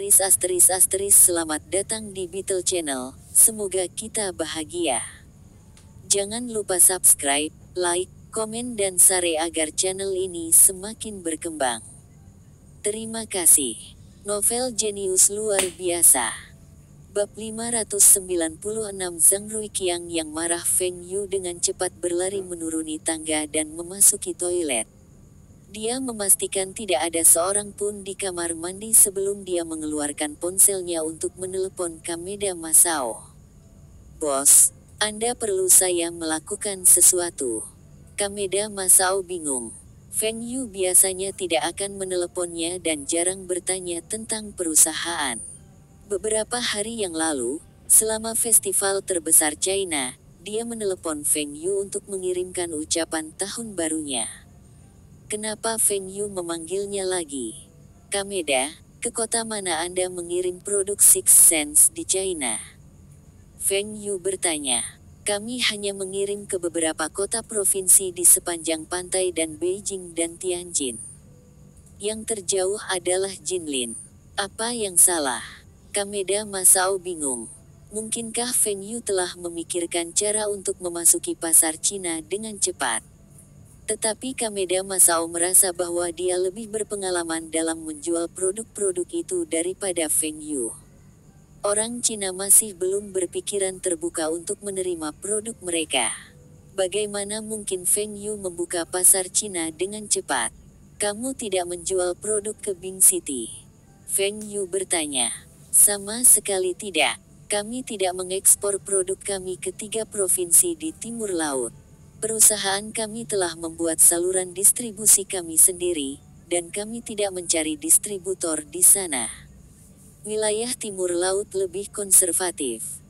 Selamat datang di Beetle Channel, semoga kita bahagia. Jangan lupa subscribe, like, komen dan share agar channel ini semakin berkembang. Terima kasih. Novel jenius luar biasa. Bab 596 Zhang Ruiqiang yang marah Feng Yu dengan cepat berlari menuruni tangga dan memasuki toilet. Dia memastikan tidak ada seorang pun di kamar mandi sebelum dia mengeluarkan ponselnya untuk menelepon Kameda Masao. "Bos, Anda perlu saya melakukan sesuatu." Kameda Masao bingung. Feng Yu biasanya tidak akan meneleponnya dan jarang bertanya tentang perusahaan. Beberapa hari yang lalu, selama festival terbesar China, dia menelepon Feng Yu untuk mengirimkan ucapan tahun barunya. Kenapa Feng Yu memanggilnya lagi? "Kameda, ke kota mana Anda mengirim produk Six Sense di China?" Feng Yu bertanya. "Kami hanya mengirim ke beberapa kota provinsi di sepanjang pantai dan Beijing dan Tianjin. Yang terjauh adalah Jinlin." "Apa yang salah?" Kameda Masao bingung. Mungkinkah Feng Yu telah memikirkan cara untuk memasuki pasar Cina dengan cepat? Tetapi Kameda Masao merasa bahwa dia lebih berpengalaman dalam menjual produk-produk itu daripada Feng Yu. Orang Cina masih belum berpikiran terbuka untuk menerima produk mereka. Bagaimana mungkin Feng Yu membuka pasar Cina dengan cepat? "Kamu tidak menjual produk ke Bing City?" Feng Yu bertanya. "Sama sekali tidak. Kami tidak mengekspor produk kami ke 3 provinsi di timur laut. Perusahaan kami telah membuat saluran distribusi kami sendiri, dan kami tidak mencari distributor di sana. Wilayah timur laut lebih konservatif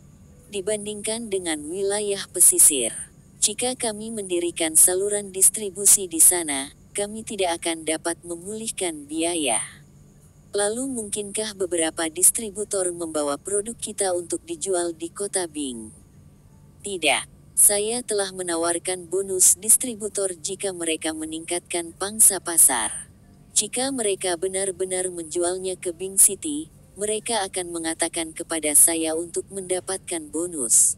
dibandingkan dengan wilayah pesisir. Jika kami mendirikan saluran distribusi di sana, kami tidak akan dapat memulihkan biaya. Lalu mungkinkah beberapa distributor membawa produk kita untuk dijual di kota Bing?" "Tidak. Saya telah menawarkan bonus distributor jika mereka meningkatkan pangsa pasar. Jika mereka benar-benar menjualnya ke Bing City, mereka akan mengatakan kepada saya untuk mendapatkan bonus."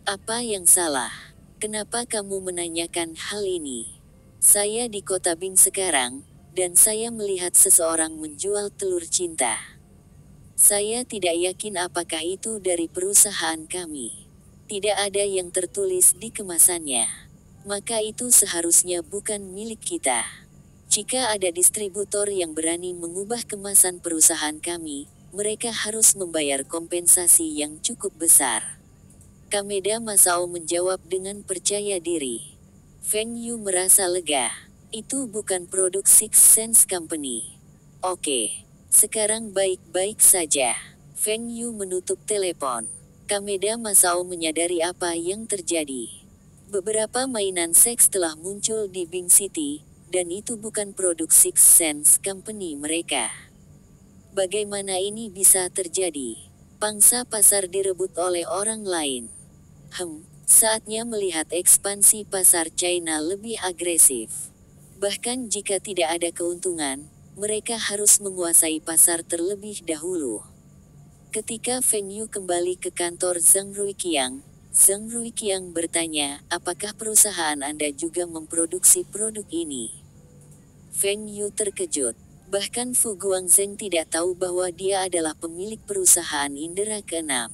"Apa yang salah? Kenapa kamu menanyakan hal ini?" "Saya di kota Bing sekarang, dan saya melihat seseorang menjual telur cinta. Saya tidak yakin apakah itu dari perusahaan kami. Tidak ada yang tertulis di kemasannya. Maka itu seharusnya bukan milik kita. Jika ada distributor yang berani mengubah kemasan perusahaan kami, mereka harus membayar kompensasi yang cukup besar." Kameda Masao menjawab dengan percaya diri. Feng Yu merasa lega. Itu bukan produk Six Sense Company. "Oke. Sekarang baik-baik saja." Feng Yu menutup telepon. Kameda Masao menyadari apa yang terjadi. Beberapa mainan seks telah muncul di Bing City, dan itu bukan produk Six Sense Company mereka. Bagaimana ini bisa terjadi? Pangsa pasar direbut oleh orang lain. Saatnya melihat ekspansi pasar China lebih agresif. Bahkan jika tidak ada keuntungan, mereka harus menguasai pasar terlebih dahulu. Ketika Feng Yu kembali ke kantor Zhang Ruiqiang bertanya, "Apakah perusahaan Anda juga memproduksi produk ini?" Feng Yu terkejut. Bahkan Fu Guangzheng tidak tahu bahwa dia adalah pemilik perusahaan indera ke-6.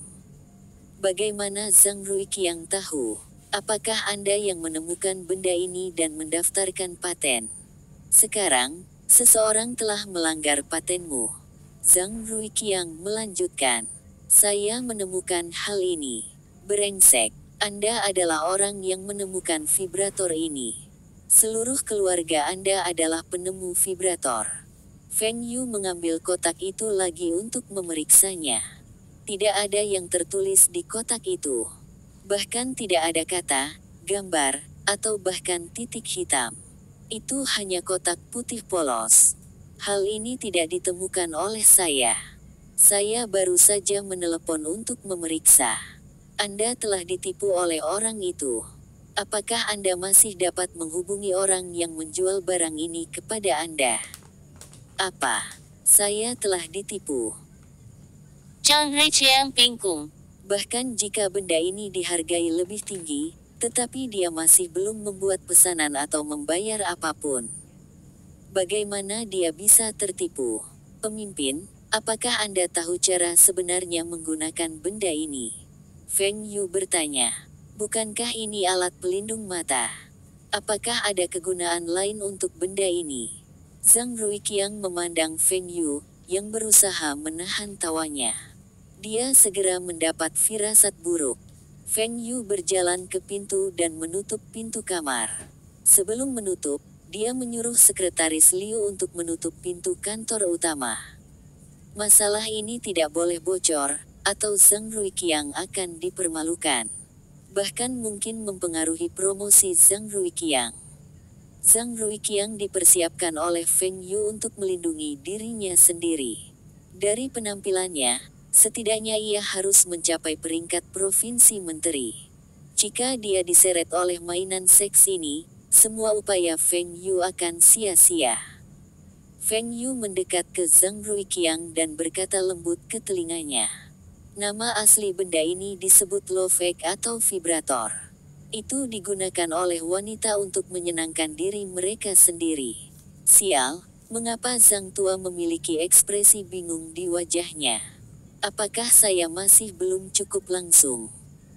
"Bagaimana Zhang Ruiqiang tahu? Apakah Anda yang menemukan benda ini dan mendaftarkan paten? Sekarang, seseorang telah melanggar patenmu." Zhang Ruiqiang melanjutkan. "Saya menemukan hal ini." "Brengsek. Anda adalah orang yang menemukan vibrator ini. Seluruh keluarga Anda adalah penemu vibrator." Feng Yu mengambil kotak itu lagi untuk memeriksanya. Tidak ada yang tertulis di kotak itu. Bahkan tidak ada kata, gambar, atau bahkan titik hitam. Itu hanya kotak putih polos. "Hal ini tidak ditemukan oleh saya. Saya baru saja menelepon untuk memeriksa. Anda telah ditipu oleh orang itu. Apakah Anda masih dapat menghubungi orang yang menjual barang ini kepada Anda?" "Apa? Saya telah ditipu?" Zhang Ruiqiang bingung. Bahkan jika benda ini dihargai lebih tinggi, tetapi dia masih belum membuat pesanan atau membayar apapun. Bagaimana dia bisa tertipu? Pemimpin, apakah Anda tahu cara sebenarnya menggunakan benda ini? Feng Yu bertanya. Bukankah ini alat pelindung mata? Apakah ada kegunaan lain untuk benda ini? Zhang Ruiqiang memandang Feng Yu, yang berusaha menahan tawanya. Dia segera mendapat firasat buruk. Feng Yu berjalan ke pintu dan menutup pintu kamar. Sebelum menutup, dia menyuruh sekretaris Liu untuk menutup pintu kantor utama. Masalah ini tidak boleh bocor, atau Zhang Ruiqiang akan dipermalukan. Bahkan mungkin mempengaruhi promosi Zhang Ruiqiang. Zhang Ruiqiang dipersiapkan oleh Feng Yu untuk melindungi dirinya sendiri. Dari penampilannya, setidaknya ia harus mencapai peringkat provinsi menteri. Jika dia diseret oleh mainan seks ini, semua upaya Feng Yu akan sia-sia. Feng Yu mendekat ke Zhang Ruiqiang dan berkata lembut ke telinganya. Nama asli benda ini disebut love egg atau vibrator. Itu digunakan oleh wanita untuk menyenangkan diri mereka sendiri. Sial, mengapa Zhang tua memiliki ekspresi bingung di wajahnya? Apakah saya masih belum cukup langsung?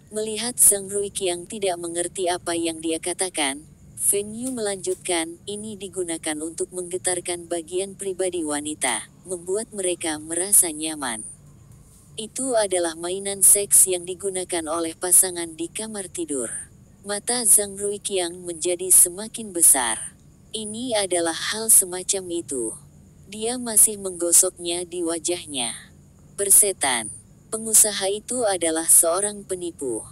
Melihat Zhang Ruiqiang tidak mengerti apa yang dia katakan, Feng Yu melanjutkan, ini digunakan untuk menggetarkan bagian pribadi wanita, membuat mereka merasa nyaman. Itu adalah mainan seks yang digunakan oleh pasangan di kamar tidur. Mata Zhang Ruiqiang menjadi semakin besar. Ini adalah hal semacam itu. Dia masih menggosoknya di wajahnya. Persetan. Pengusaha itu adalah seorang penipu.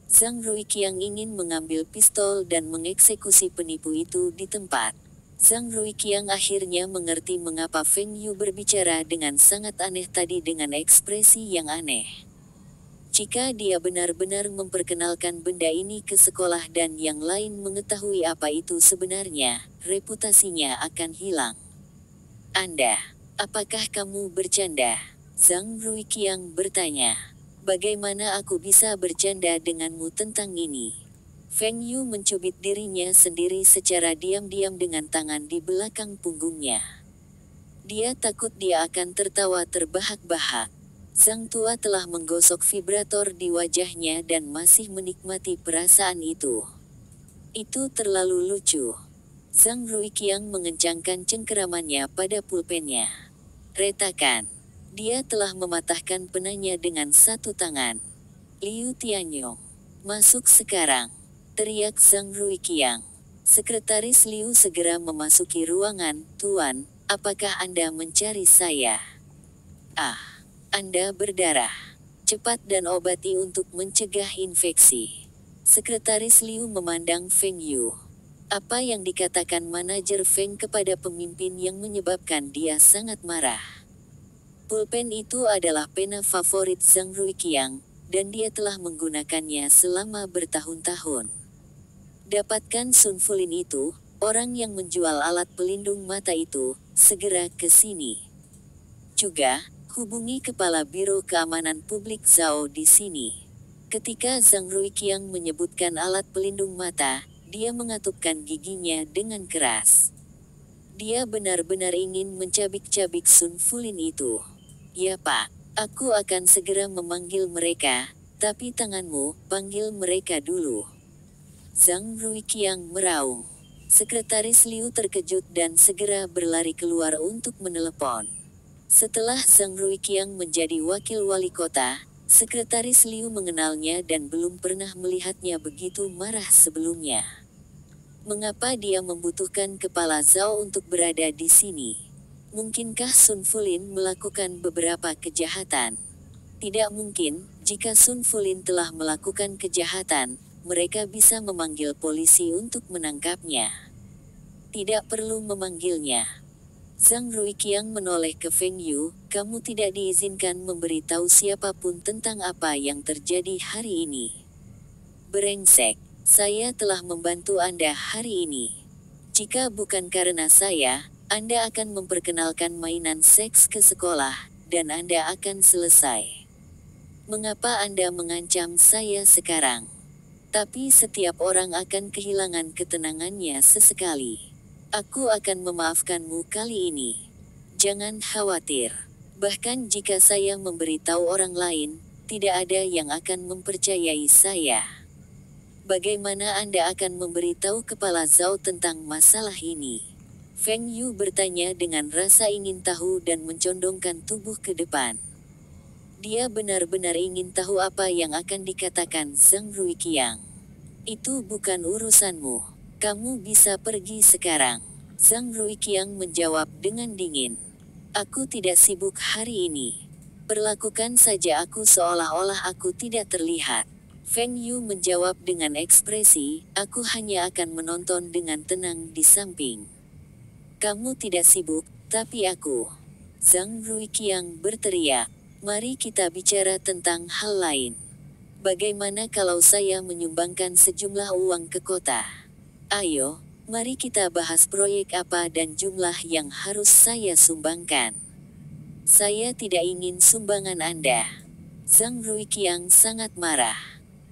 Zhang Ruiqiang ingin mengambil pistol dan mengeksekusi penipu itu di tempat. Zhang Ruiqiang akhirnya mengerti mengapa Feng Yu berbicara dengan sangat aneh tadi dengan ekspresi yang aneh. Jika dia benar-benar memperkenalkan benda ini ke sekolah dan yang lain mengetahui apa itu sebenarnya, reputasinya akan hilang. Apakah kamu bercanda? Zhang Ruiqiang bertanya. Bagaimana aku bisa bercanda denganmu tentang ini? Feng Yu mencubit dirinya sendiri secara diam-diam dengan tangan di belakang punggungnya. Dia takut dia akan tertawa terbahak-bahak. Zhang tua telah menggosok vibrator di wajahnya dan masih menikmati perasaan itu. Itu terlalu lucu. Zhang Ruiqiang mengencangkan cengkeramannya pada pulpennya. Retakan. Dia telah mematahkan penanya dengan satu tangan. Liu Tianyong. Masuk sekarang. Teriak Zhang Ruiqiang. Sekretaris Liu segera memasuki ruangan. Tuan, apakah Anda mencari saya? Anda berdarah. Cepat dan obati untuk mencegah infeksi. Sekretaris Liu memandang Feng Yu. Apa yang dikatakan manajer Feng kepada pemimpin yang menyebabkan dia sangat marah. Pulpen itu adalah pena favorit Zhang Ruiqiang, dan dia telah menggunakannya selama bertahun-tahun. Dapatkan Sun Fulin itu, orang yang menjual alat pelindung mata itu, segera ke sini. Juga, hubungi Kepala Biro Keamanan Publik Zhao di sini. Ketika Zhang Ruiqiang menyebutkan alat pelindung mata, dia mengatupkan giginya dengan keras. Dia benar-benar ingin mencabik-cabik Sun Fulin itu. Ya Pak, aku akan segera memanggil mereka, tapi tanganmu, panggil mereka dulu. Zhang Ruiqiang meraung. Sekretaris Liu terkejut dan segera berlari keluar untuk menelepon. Setelah Zhang Ruiqiang menjadi wakil wali kota, Sekretaris Liu mengenalnya dan belum pernah melihatnya begitu marah sebelumnya. Mengapa dia membutuhkan kepala Zhao untuk berada di sini? Mungkinkah Sun Fulin melakukan beberapa kejahatan? Tidak mungkin, jika Sun Fulin telah melakukan kejahatan, mereka bisa memanggil polisi untuk menangkapnya. Tidak perlu memanggilnya. Zhang Ruiqiang menoleh ke Feng Yu, kamu tidak diizinkan memberitahu siapapun tentang apa yang terjadi hari ini. Brengsek, saya telah membantu Anda hari ini. Jika bukan karena saya, Anda akan memperkenalkan mainan seks ke sekolah, dan Anda akan selesai. Mengapa Anda mengancam saya sekarang? Tapi setiap orang akan kehilangan ketenangannya sesekali. Aku akan memaafkanmu kali ini. Jangan khawatir. Bahkan jika saya memberitahu orang lain, tidak ada yang akan mempercayai saya. Bagaimana Anda akan memberitahu Kepala Zhao tentang masalah ini? Feng Yu bertanya dengan rasa ingin tahu dan mencondongkan tubuh ke depan. Dia benar-benar ingin tahu apa yang akan dikatakan Zhang Ruiqiang. Itu bukan urusanmu. Kamu bisa pergi sekarang. Zhang Ruiqiang menjawab dengan dingin. Aku tidak sibuk hari ini. Perlakukan saja aku seolah-olah aku tidak terlihat. Feng Yu menjawab dengan ekspresi, aku hanya akan menonton dengan tenang di samping. Kamu tidak sibuk, tapi aku. Zhang Ruiqiang berteriak. Mari kita bicara tentang hal lain. Bagaimana kalau saya menyumbangkan sejumlah uang ke kota? Ayo, mari kita bahas proyek apa dan jumlah yang harus saya sumbangkan. Saya tidak ingin sumbangan Anda. Zhang Ruiqiang sangat marah.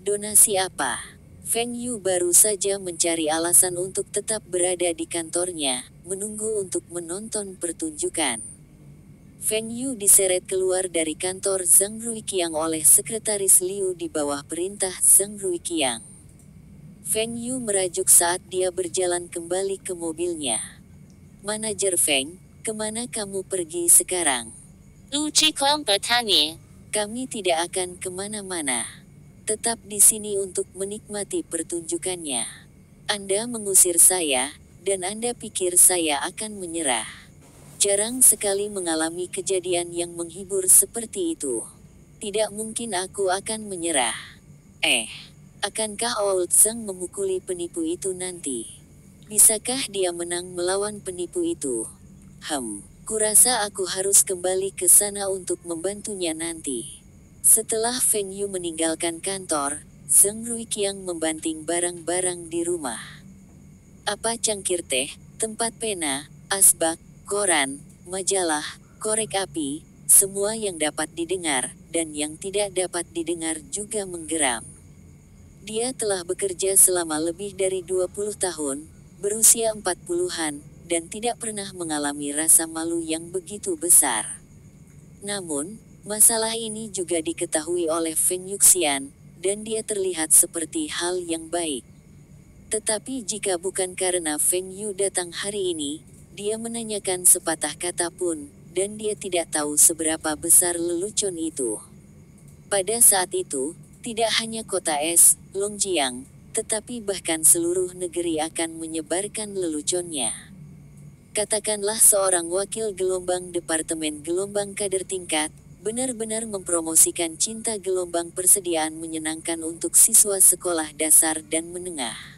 Donasi apa? Feng Yu baru saja mencari alasan untuk tetap berada di kantornya, menunggu untuk menonton pertunjukan. Feng Yu diseret keluar dari kantor Zhang Ruiqiang oleh sekretaris Liu di bawah perintah Zhang Ruiqiang. Feng Yu merajuk saat dia berjalan kembali ke mobilnya. Manajer Feng, kemana kamu pergi sekarang? Lu Qikong bertanya. Kami tidak akan kemana-mana. Tetap di sini untuk menikmati pertunjukannya. Anda mengusir saya, dan Anda pikir saya akan menyerah. Jarang sekali mengalami kejadian yang menghibur seperti itu. Tidak mungkin aku akan menyerah. Akankah Old Zhang memukuli penipu itu nanti? Bisakah dia menang melawan penipu itu? Kurasa aku harus kembali ke sana untuk membantunya nanti. Setelah Feng Yu meninggalkan kantor, Zhang Ruiqiang membanting barang-barang di rumah. Apa cangkir teh, tempat pena, asbak, koran, majalah, korek api, semua yang dapat didengar, dan yang tidak dapat didengar juga menggeram. Dia telah bekerja selama lebih dari 20 tahun, berusia 40-an, dan tidak pernah mengalami rasa malu yang begitu besar. Namun, masalah ini juga diketahui oleh Feng Yuxian, dan dia terlihat seperti hal yang baik. Tetapi jika bukan karena Feng Yu datang hari ini, dia menanyakan sepatah kata pun, dan dia tidak tahu seberapa besar lelucon itu. Pada saat itu, tidak hanya kota es, Longjiang, tetapi bahkan seluruh negeri akan menyebarkan leluconnya. Katakanlah seorang wakil gelombang Departemen Gelombang Kader Tingkat, benar-benar mempromosikan cinta gelombang persediaan menyenangkan untuk siswa sekolah dasar dan menengah.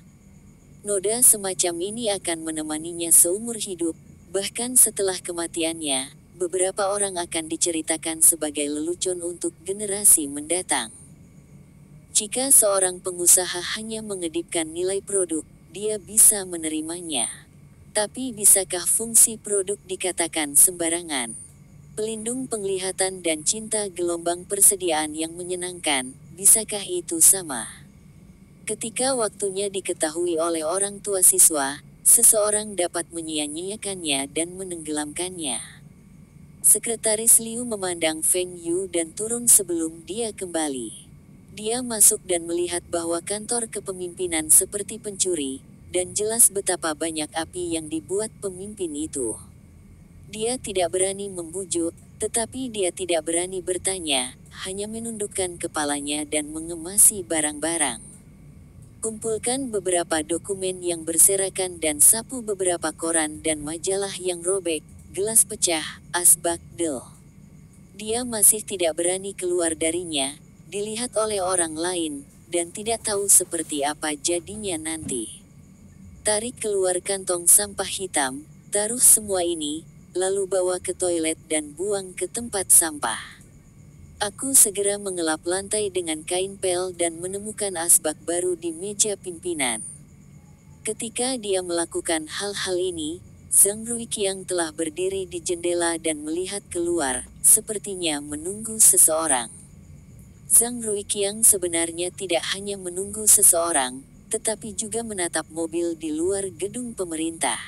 Noda semacam ini akan menemaninya seumur hidup, bahkan setelah kematiannya, beberapa orang akan diceritakan sebagai lelucon untuk generasi mendatang. Jika seorang pengusaha hanya mengedipkan nilai produk, dia bisa menerimanya. Tapi bisakah fungsi produk dikatakan sembarangan? Pelindung penglihatan dan cinta gelombang persediaan yang menyenangkan, bisakah itu sama? Ketika waktunya diketahui oleh orang tua siswa, seseorang dapat menyia-nyiakannya dan menenggelamkannya. Sekretaris Liu memandang Feng Yu dan turun sebelum dia kembali. Dia masuk dan melihat bahwa kantor kepemimpinan seperti pencuri, dan jelas betapa banyak api yang dibuat pemimpin itu. Dia tidak berani membujuk, tetapi dia tidak berani bertanya, hanya menundukkan kepalanya dan mengemasi barang-barang. Kumpulkan beberapa dokumen yang berserakan dan sapu beberapa koran dan majalah yang robek, gelas pecah, asbak, del. Dia masih tidak berani keluar darinya, dilihat oleh orang lain, dan tidak tahu seperti apa jadinya nanti. Tarik keluar kantong sampah hitam, taruh semua ini, lalu bawa ke toilet dan buang ke tempat sampah. Aku segera mengelap lantai dengan kain pel dan menemukan asbak baru di meja pimpinan. Ketika dia melakukan hal-hal ini, Zhang Ruiqiang telah berdiri di jendela dan melihat keluar, sepertinya menunggu seseorang. Zhang Ruiqiang sebenarnya tidak hanya menunggu seseorang, tetapi juga menatap mobil di luar gedung pemerintah.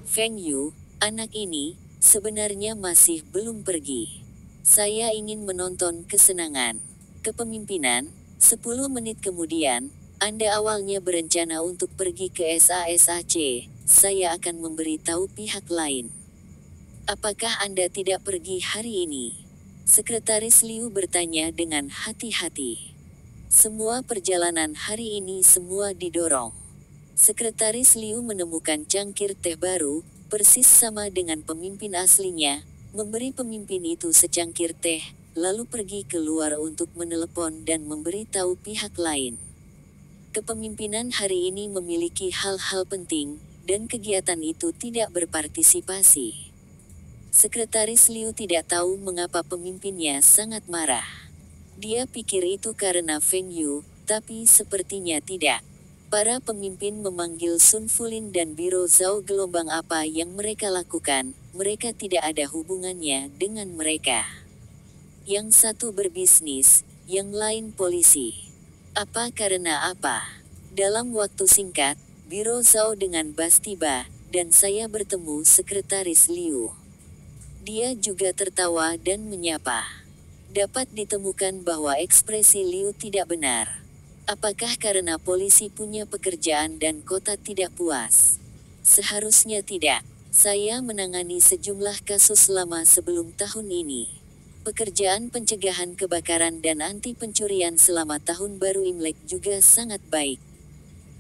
Feng Yu, anak ini, sebenarnya masih belum pergi. Saya ingin menonton kesenangan kepemimpinan. 10 menit kemudian, Anda awalnya berencana untuk pergi ke SASAC, saya akan memberitahu pihak lain. Apakah Anda tidak pergi hari ini? Sekretaris Liu bertanya dengan hati-hati. Semua perjalanan hari ini semua didorong. Sekretaris Liu menemukan cangkir teh baru, persis sama dengan pemimpin aslinya, memberi pemimpin itu secangkir teh, lalu pergi keluar untuk menelepon dan memberitahu pihak lain. Kepemimpinan hari ini memiliki hal-hal penting, dan kegiatan itu tidak berpartisipasi. Sekretaris Liu tidak tahu mengapa pemimpinnya sangat marah. Dia pikir itu karena Feng Yu, tapi sepertinya tidak. Para pemimpin memanggil Sun Fulin dan Biro Zhao gelombang apa yang mereka lakukan, mereka tidak ada hubungannya dengan mereka. Yang satu berbisnis, yang lain polisi. Apa karena apa? Dalam waktu singkat, Biro Zhao dengan bas tiba, dan saya bertemu Sekretaris Liu. Dia juga tertawa dan menyapa. Dapat ditemukan bahwa ekspresi Liu tidak benar. Apakah karena polisi punya pekerjaan dan kota tidak puas? Seharusnya tidak. Saya menangani sejumlah kasus lama sebelum tahun ini. Pekerjaan pencegahan kebakaran dan anti pencurian selama tahun baru Imlek juga sangat baik.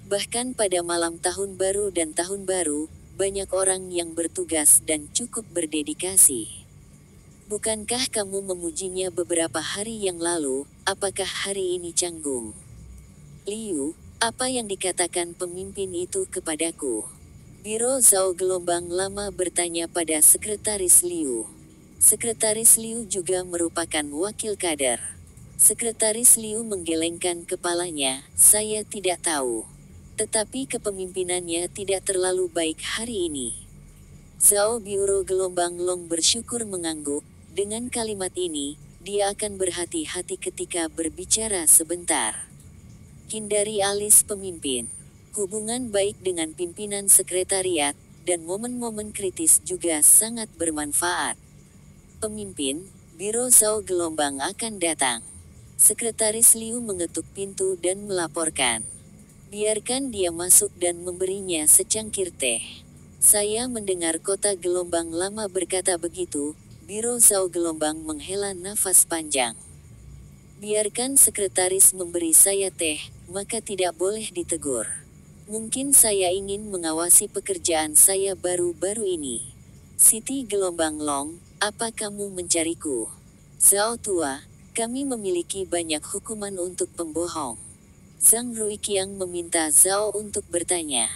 Bahkan pada malam tahun baru dan tahun baru, banyak orang yang bertugas dan cukup berdedikasi. Bukankah kamu memujinya beberapa hari yang lalu, apakah hari ini canggung? Liu, apa yang dikatakan pemimpin itu kepadaku? Biro Zhao gelombang lama bertanya pada Sekretaris Liu. Sekretaris Liu juga merupakan wakil kader. Sekretaris Liu menggelengkan kepalanya, saya tidak tahu. Tetapi kepemimpinannya tidak terlalu baik hari ini. Zhao Biuro gelombang long bersyukur mengangguk. Dengan kalimat ini, dia akan berhati-hati ketika berbicara sebentar. Hindari alis pemimpin. Hubungan baik dengan pimpinan sekretariat, dan momen-momen kritis juga sangat bermanfaat. Pemimpin, Biro Zhao gelombang akan datang. Sekretaris Liu mengetuk pintu dan melaporkan. Biarkan dia masuk dan memberinya secangkir teh. Saya mendengar kota gelombang lama berkata begitu, Biro Zhao gelombang menghela nafas panjang. Biarkan sekretaris memberi saya teh, maka tidak boleh ditegur. Mungkin saya ingin mengawasi pekerjaan saya baru-baru ini. Siti gelombang long, apa kamu mencariku? Zhao tua, kami memiliki banyak hukuman untuk pembohong. Zhang Ruiqiang meminta Zhao untuk bertanya.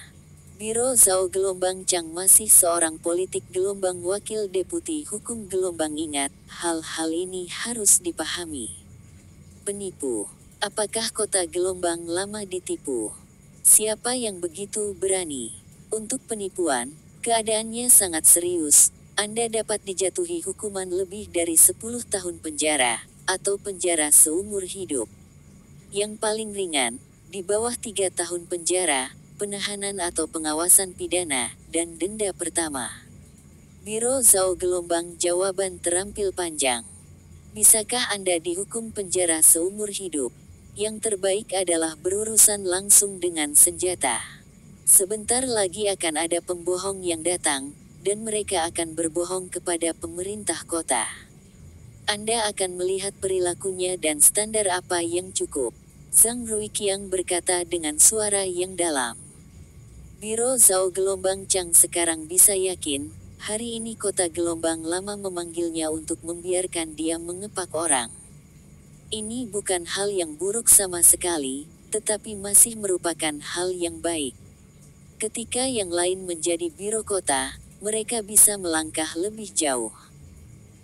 Biro Zhao gelombang Chang masih seorang politik gelombang wakil deputi hukum gelombang ingat, hal-hal ini harus dipahami. Penipu. Apakah kota gelombang lama ditipu? Siapa yang begitu berani? Untuk penipuan, keadaannya sangat serius. Anda dapat dijatuhi hukuman lebih dari 10 tahun penjara, atau penjara seumur hidup. Yang paling ringan, di bawah 3 tahun penjara, penahanan atau pengawasan pidana, dan denda pertama. Biro Zhao gelombang jawaban terampil panjang. Bisakah Anda dihukum penjara seumur hidup? Yang terbaik adalah berurusan langsung dengan senjata. Sebentar lagi akan ada pembohong yang datang, dan mereka akan berbohong kepada pemerintah kota. Anda akan melihat perilakunya dan standar apa yang cukup. Zhang Ruiqiang berkata dengan suara yang dalam. Biro Zhao gelombang Chang sekarang bisa yakin, hari ini kota gelombang lama memanggilnya untuk membiarkan dia mengepak orang. Ini bukan hal yang buruk sama sekali, tetapi masih merupakan hal yang baik. Ketika yang lain menjadi biro kota, mereka bisa melangkah lebih jauh.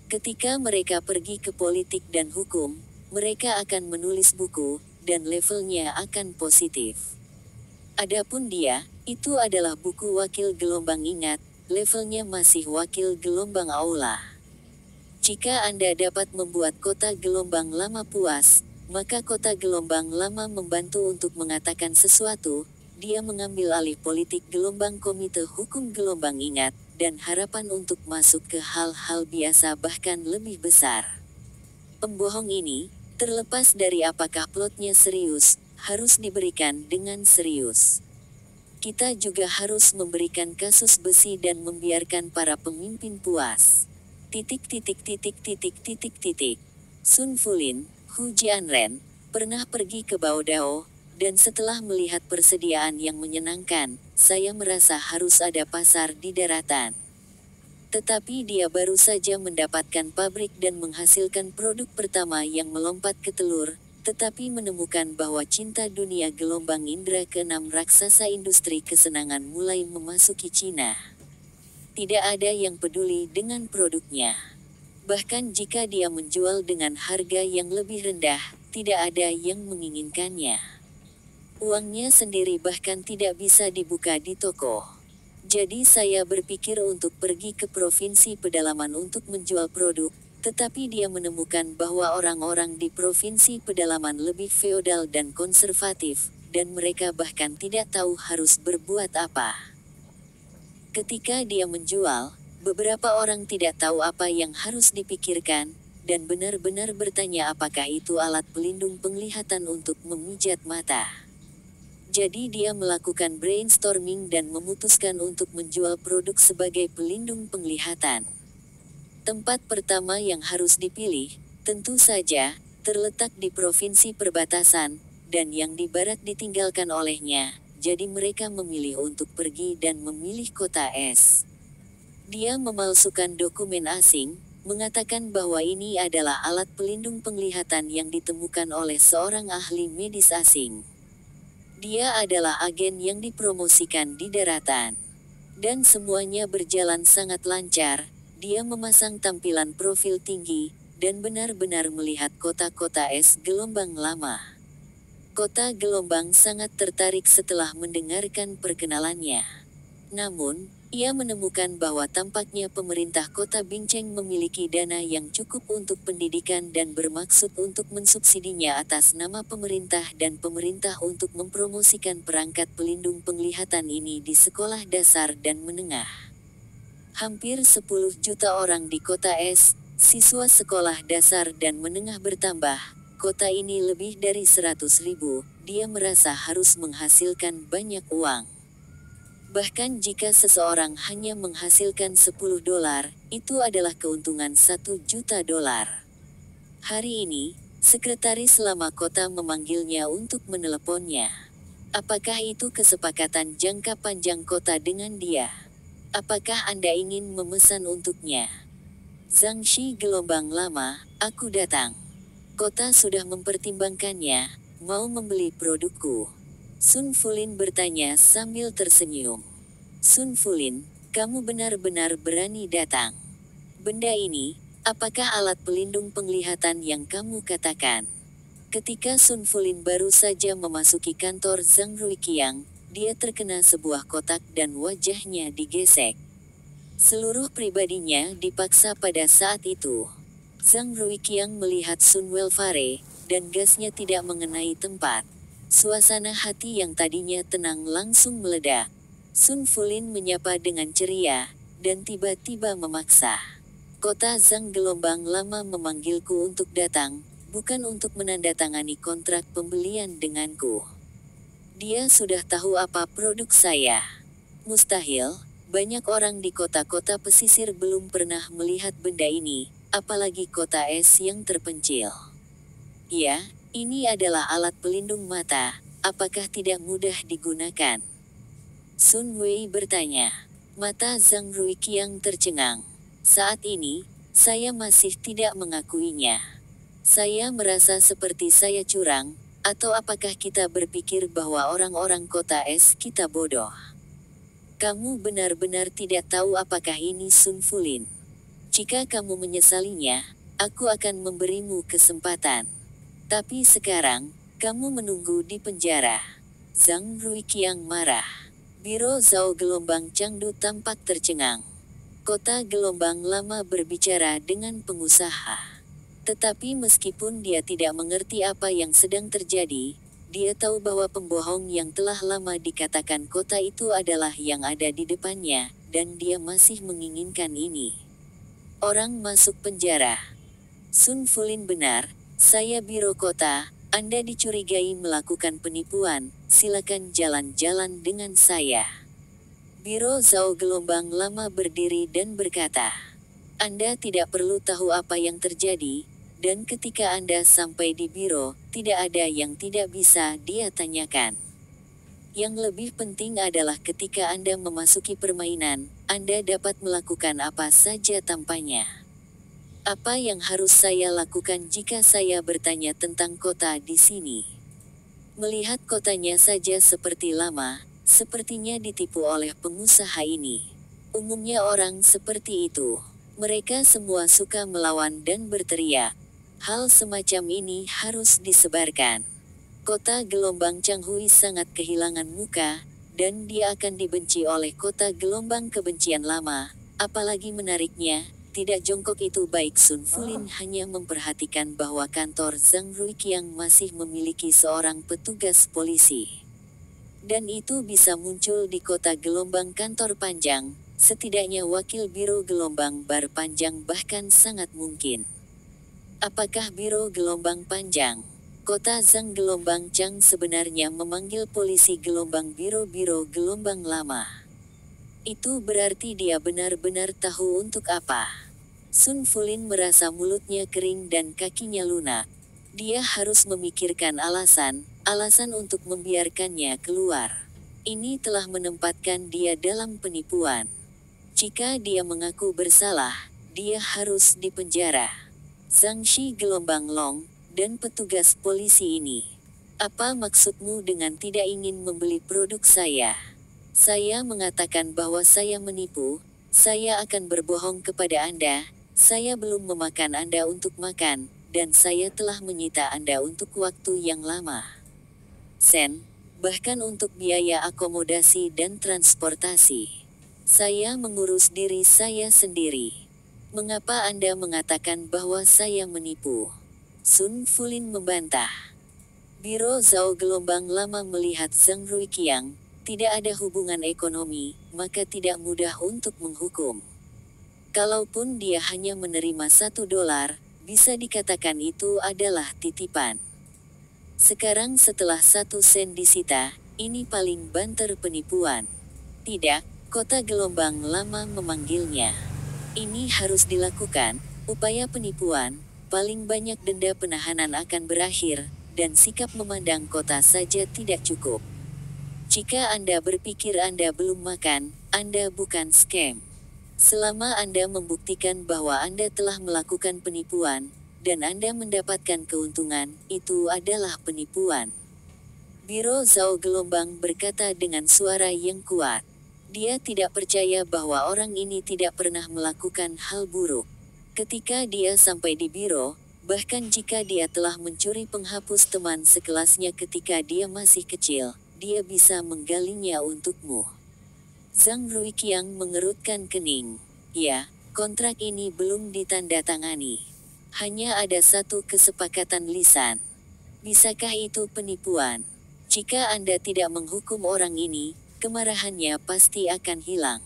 Ketika mereka pergi ke politik dan hukum, mereka akan menulis buku, dan levelnya akan positif. Adapun dia, itu adalah buku wakil gelombang ingat, levelnya masih wakil gelombang aula. Jika Anda dapat membuat kota gelombang lama puas, maka kota gelombang lama membantu untuk mengatakan sesuatu. Dia mengambil alih politik gelombang komite hukum gelombang ingat, dan harapan untuk masuk ke hal-hal biasa bahkan lebih besar. Pembohong ini, terlepas dari apakah plotnya serius, harus diberikan dengan serius. Kita juga harus memberikan kasus besi dan membiarkan para pemimpin puas. Sun Fulin, Hu Jianren, pernah pergi ke Baodao, dan setelah melihat persediaan yang menyenangkan, saya merasa harus ada pasar di daratan. Tetapi dia baru saja mendapatkan pabrik dan menghasilkan produk pertama yang melompat ke telur, tetapi menemukan bahwa cinta dunia gelombang indera ke-6 raksasa industri kesenangan mulai memasuki Cina. Tidak ada yang peduli dengan produknya. Bahkan jika dia menjual dengan harga yang lebih rendah, tidak ada yang menginginkannya. Uangnya sendiri bahkan tidak bisa dibuka di toko. Jadi saya berpikir untuk pergi ke provinsi pedalaman untuk menjual produk, tetapi dia menemukan bahwa orang-orang di provinsi pedalaman lebih feodal dan konservatif, dan mereka bahkan tidak tahu harus berbuat apa. Ketika dia menjual, beberapa orang tidak tahu apa yang harus dipikirkan, dan benar-benar bertanya apakah itu alat pelindung penglihatan untuk memijat mata. Jadi dia melakukan brainstorming dan memutuskan untuk menjual produk sebagai pelindung penglihatan. Tempat pertama yang harus dipilih, tentu saja, terletak di provinsi perbatasan, dan yang di barat ditinggalkan olehnya, jadi mereka memilih untuk pergi dan memilih kota es. Dia memalsukan dokumen asing, mengatakan bahwa ini adalah alat pelindung penglihatan yang ditemukan oleh seorang ahli medis asing. Dia adalah agen yang dipromosikan di daratan. Dan semuanya berjalan sangat lancar. Dia memasang tampilan profil tinggi, dan benar-benar melihat kota-kota es gelombang lama. Kota gelombang sangat tertarik setelah mendengarkan perkenalannya. Namun, ia menemukan bahwa tampaknya pemerintah kota Bingcheng memiliki dana yang cukup untuk pendidikan dan bermaksud untuk mensubsidinya atas nama pemerintah dan pemerintah untuk mempromosikan perangkat pelindung penglihatan ini di sekolah dasar dan menengah. Hampir 10 juta orang di kota es, siswa sekolah dasar dan menengah bertambah. Kota ini lebih dari 100.000, dia merasa harus menghasilkan banyak uang. Bahkan jika seseorang hanya menghasilkan $10, itu adalah keuntungan $1 juta. Hari ini, sekretaris lama kota memanggilnya untuk meneleponnya. Apakah itu kesepakatan jangka panjang kota dengan dia? Apakah Anda ingin memesan untuknya? Zhangxi gelombang lama, aku datang. Kota sudah mempertimbangkannya, mau membeli produkku. Sun Fulin bertanya sambil tersenyum. Sun Fulin, kamu benar-benar berani datang. Benda ini, apakah alat pelindung penglihatan yang kamu katakan? Ketika Sun Fulin baru saja memasuki kantor Zhang Ruiqiang, dia terkena sebuah kotak dan wajahnya digesek. Seluruh pribadinya dipaksa pada saat itu. Zhang Ruiqiang melihat Sun Welfare, dan gasnya tidak mengenai tempat. Suasana hati yang tadinya tenang langsung meledak. Sun Fulin menyapa dengan ceria, dan tiba-tiba memaksa. Kota Zhang gelombang lama memanggilku untuk datang, bukan untuk menandatangani kontrak pembelian denganku. Dia sudah tahu apa produk saya. Mustahil, banyak orang di kota-kota pesisir belum pernah melihat benda ini, apalagi kota es yang terpencil. Ya, ini adalah alat pelindung mata, apakah tidak mudah digunakan? Sun Wei bertanya. Mata Zhang Ruiqiang tercengang. Saat ini, saya masih tidak mengakuinya. Saya merasa seperti saya curang, atau apakah kita berpikir bahwa orang-orang kota es kita bodoh? Kamu benar-benar tidak tahu apakah ini Sun Fulin. Jika kamu menyesalinya, aku akan memberimu kesempatan. Tapi sekarang, kamu menunggu di penjara. Zhang Ruiqiang marah. Biro Zhao gelombang Chengdu tampak tercengang. Kota Gelombang Lama berbicara dengan pengusaha. Tetapi meskipun dia tidak mengerti apa yang sedang terjadi, dia tahu bahwa pembohong yang telah lama dikatakan kota itu adalah yang ada di depannya, dan dia masih menginginkan ini. Orang masuk penjara. Sun Fulin benar, saya biro kota, Anda dicurigai melakukan penipuan, silakan jalan-jalan dengan saya. Biro Zhao Gelombang Lama berdiri dan berkata, Anda tidak perlu tahu apa yang terjadi, dan ketika Anda sampai di biro, tidak ada yang tidak bisa dia tanyakan. Yang lebih penting adalah ketika Anda memasuki permainan, Anda dapat melakukan apa saja tanpanya. Apa yang harus saya lakukan jika saya bertanya tentang kota di sini? Melihat kotanya saja seperti lama, sepertinya ditipu oleh pengusaha ini. Umumnya orang seperti itu. Mereka semua suka melawan dan berteriak. Hal semacam ini harus disebarkan. Kota Gelombang Changhui sangat kehilangan muka, dan dia akan dibenci oleh kota Gelombang Kebencian Lama. Apalagi menariknya, tidak jongkok itu baik. Sun Fulin hanya memperhatikan bahwa kantor Zhang Ruiqiang masih memiliki seorang petugas polisi. Dan itu bisa muncul di kota Gelombang Kantor Panjang, setidaknya wakil biro Gelombang Bar Panjang bahkan sangat mungkin. Apakah biro Gelombang Panjang? Kota Zhang Gelombang Chang sebenarnya memanggil polisi Gelombang biro-biro Gelombang Lama. Itu berarti dia benar-benar tahu untuk apa. Sun Fulin merasa mulutnya kering dan kakinya lunak. Dia harus memikirkan alasan untuk membiarkannya keluar. Ini telah menempatkan dia dalam penipuan. Jika dia mengaku bersalah, dia harus dipenjara. Zhang Shi Gelombang Long, dan petugas polisi ini. Apa maksudmu dengan tidak ingin membeli produk saya? Saya mengatakan bahwa saya menipu, saya akan berbohong kepada Anda, saya belum memakan Anda untuk makan, dan saya telah menyita Anda untuk waktu yang lama. Sen, bahkan untuk biaya akomodasi dan transportasi. Saya mengurus diri saya sendiri. Mengapa Anda mengatakan bahwa saya menipu? Sun Fulin membantah. Biro Zhao Gelombang Lama melihat Zhang Ruiqiang, tidak ada hubungan ekonomi, maka tidak mudah untuk menghukum. Kalaupun dia hanya menerima $1, bisa dikatakan itu adalah titipan. Sekarang setelah 1 sen disita, ini paling banter penipuan. Tidak, kota Gelombang Lama memanggilnya. Ini harus dilakukan, upaya penipuan, paling banyak denda penahanan akan berakhir, dan sikap memandang kota saja tidak cukup. Jika Anda berpikir Anda belum makan, Anda bukan scam. Selama Anda membuktikan bahwa Anda telah melakukan penipuan, dan Anda mendapatkan keuntungan, itu adalah penipuan. Biro Zhao Gelombang berkata dengan suara yang kuat. Dia tidak percaya bahwa orang ini tidak pernah melakukan hal buruk. Ketika dia sampai di biro, bahkan jika dia telah mencuri penghapus teman sekelasnya ketika dia masih kecil, dia bisa menggalinya untukmu. Zhang Ruiqiang mengerutkan kening. Ya, kontrak ini belum ditandatangani. Hanya ada satu kesepakatan lisan. Bisakah itu penipuan? Jika Anda tidak menghukum orang ini, kemarahannya pasti akan hilang.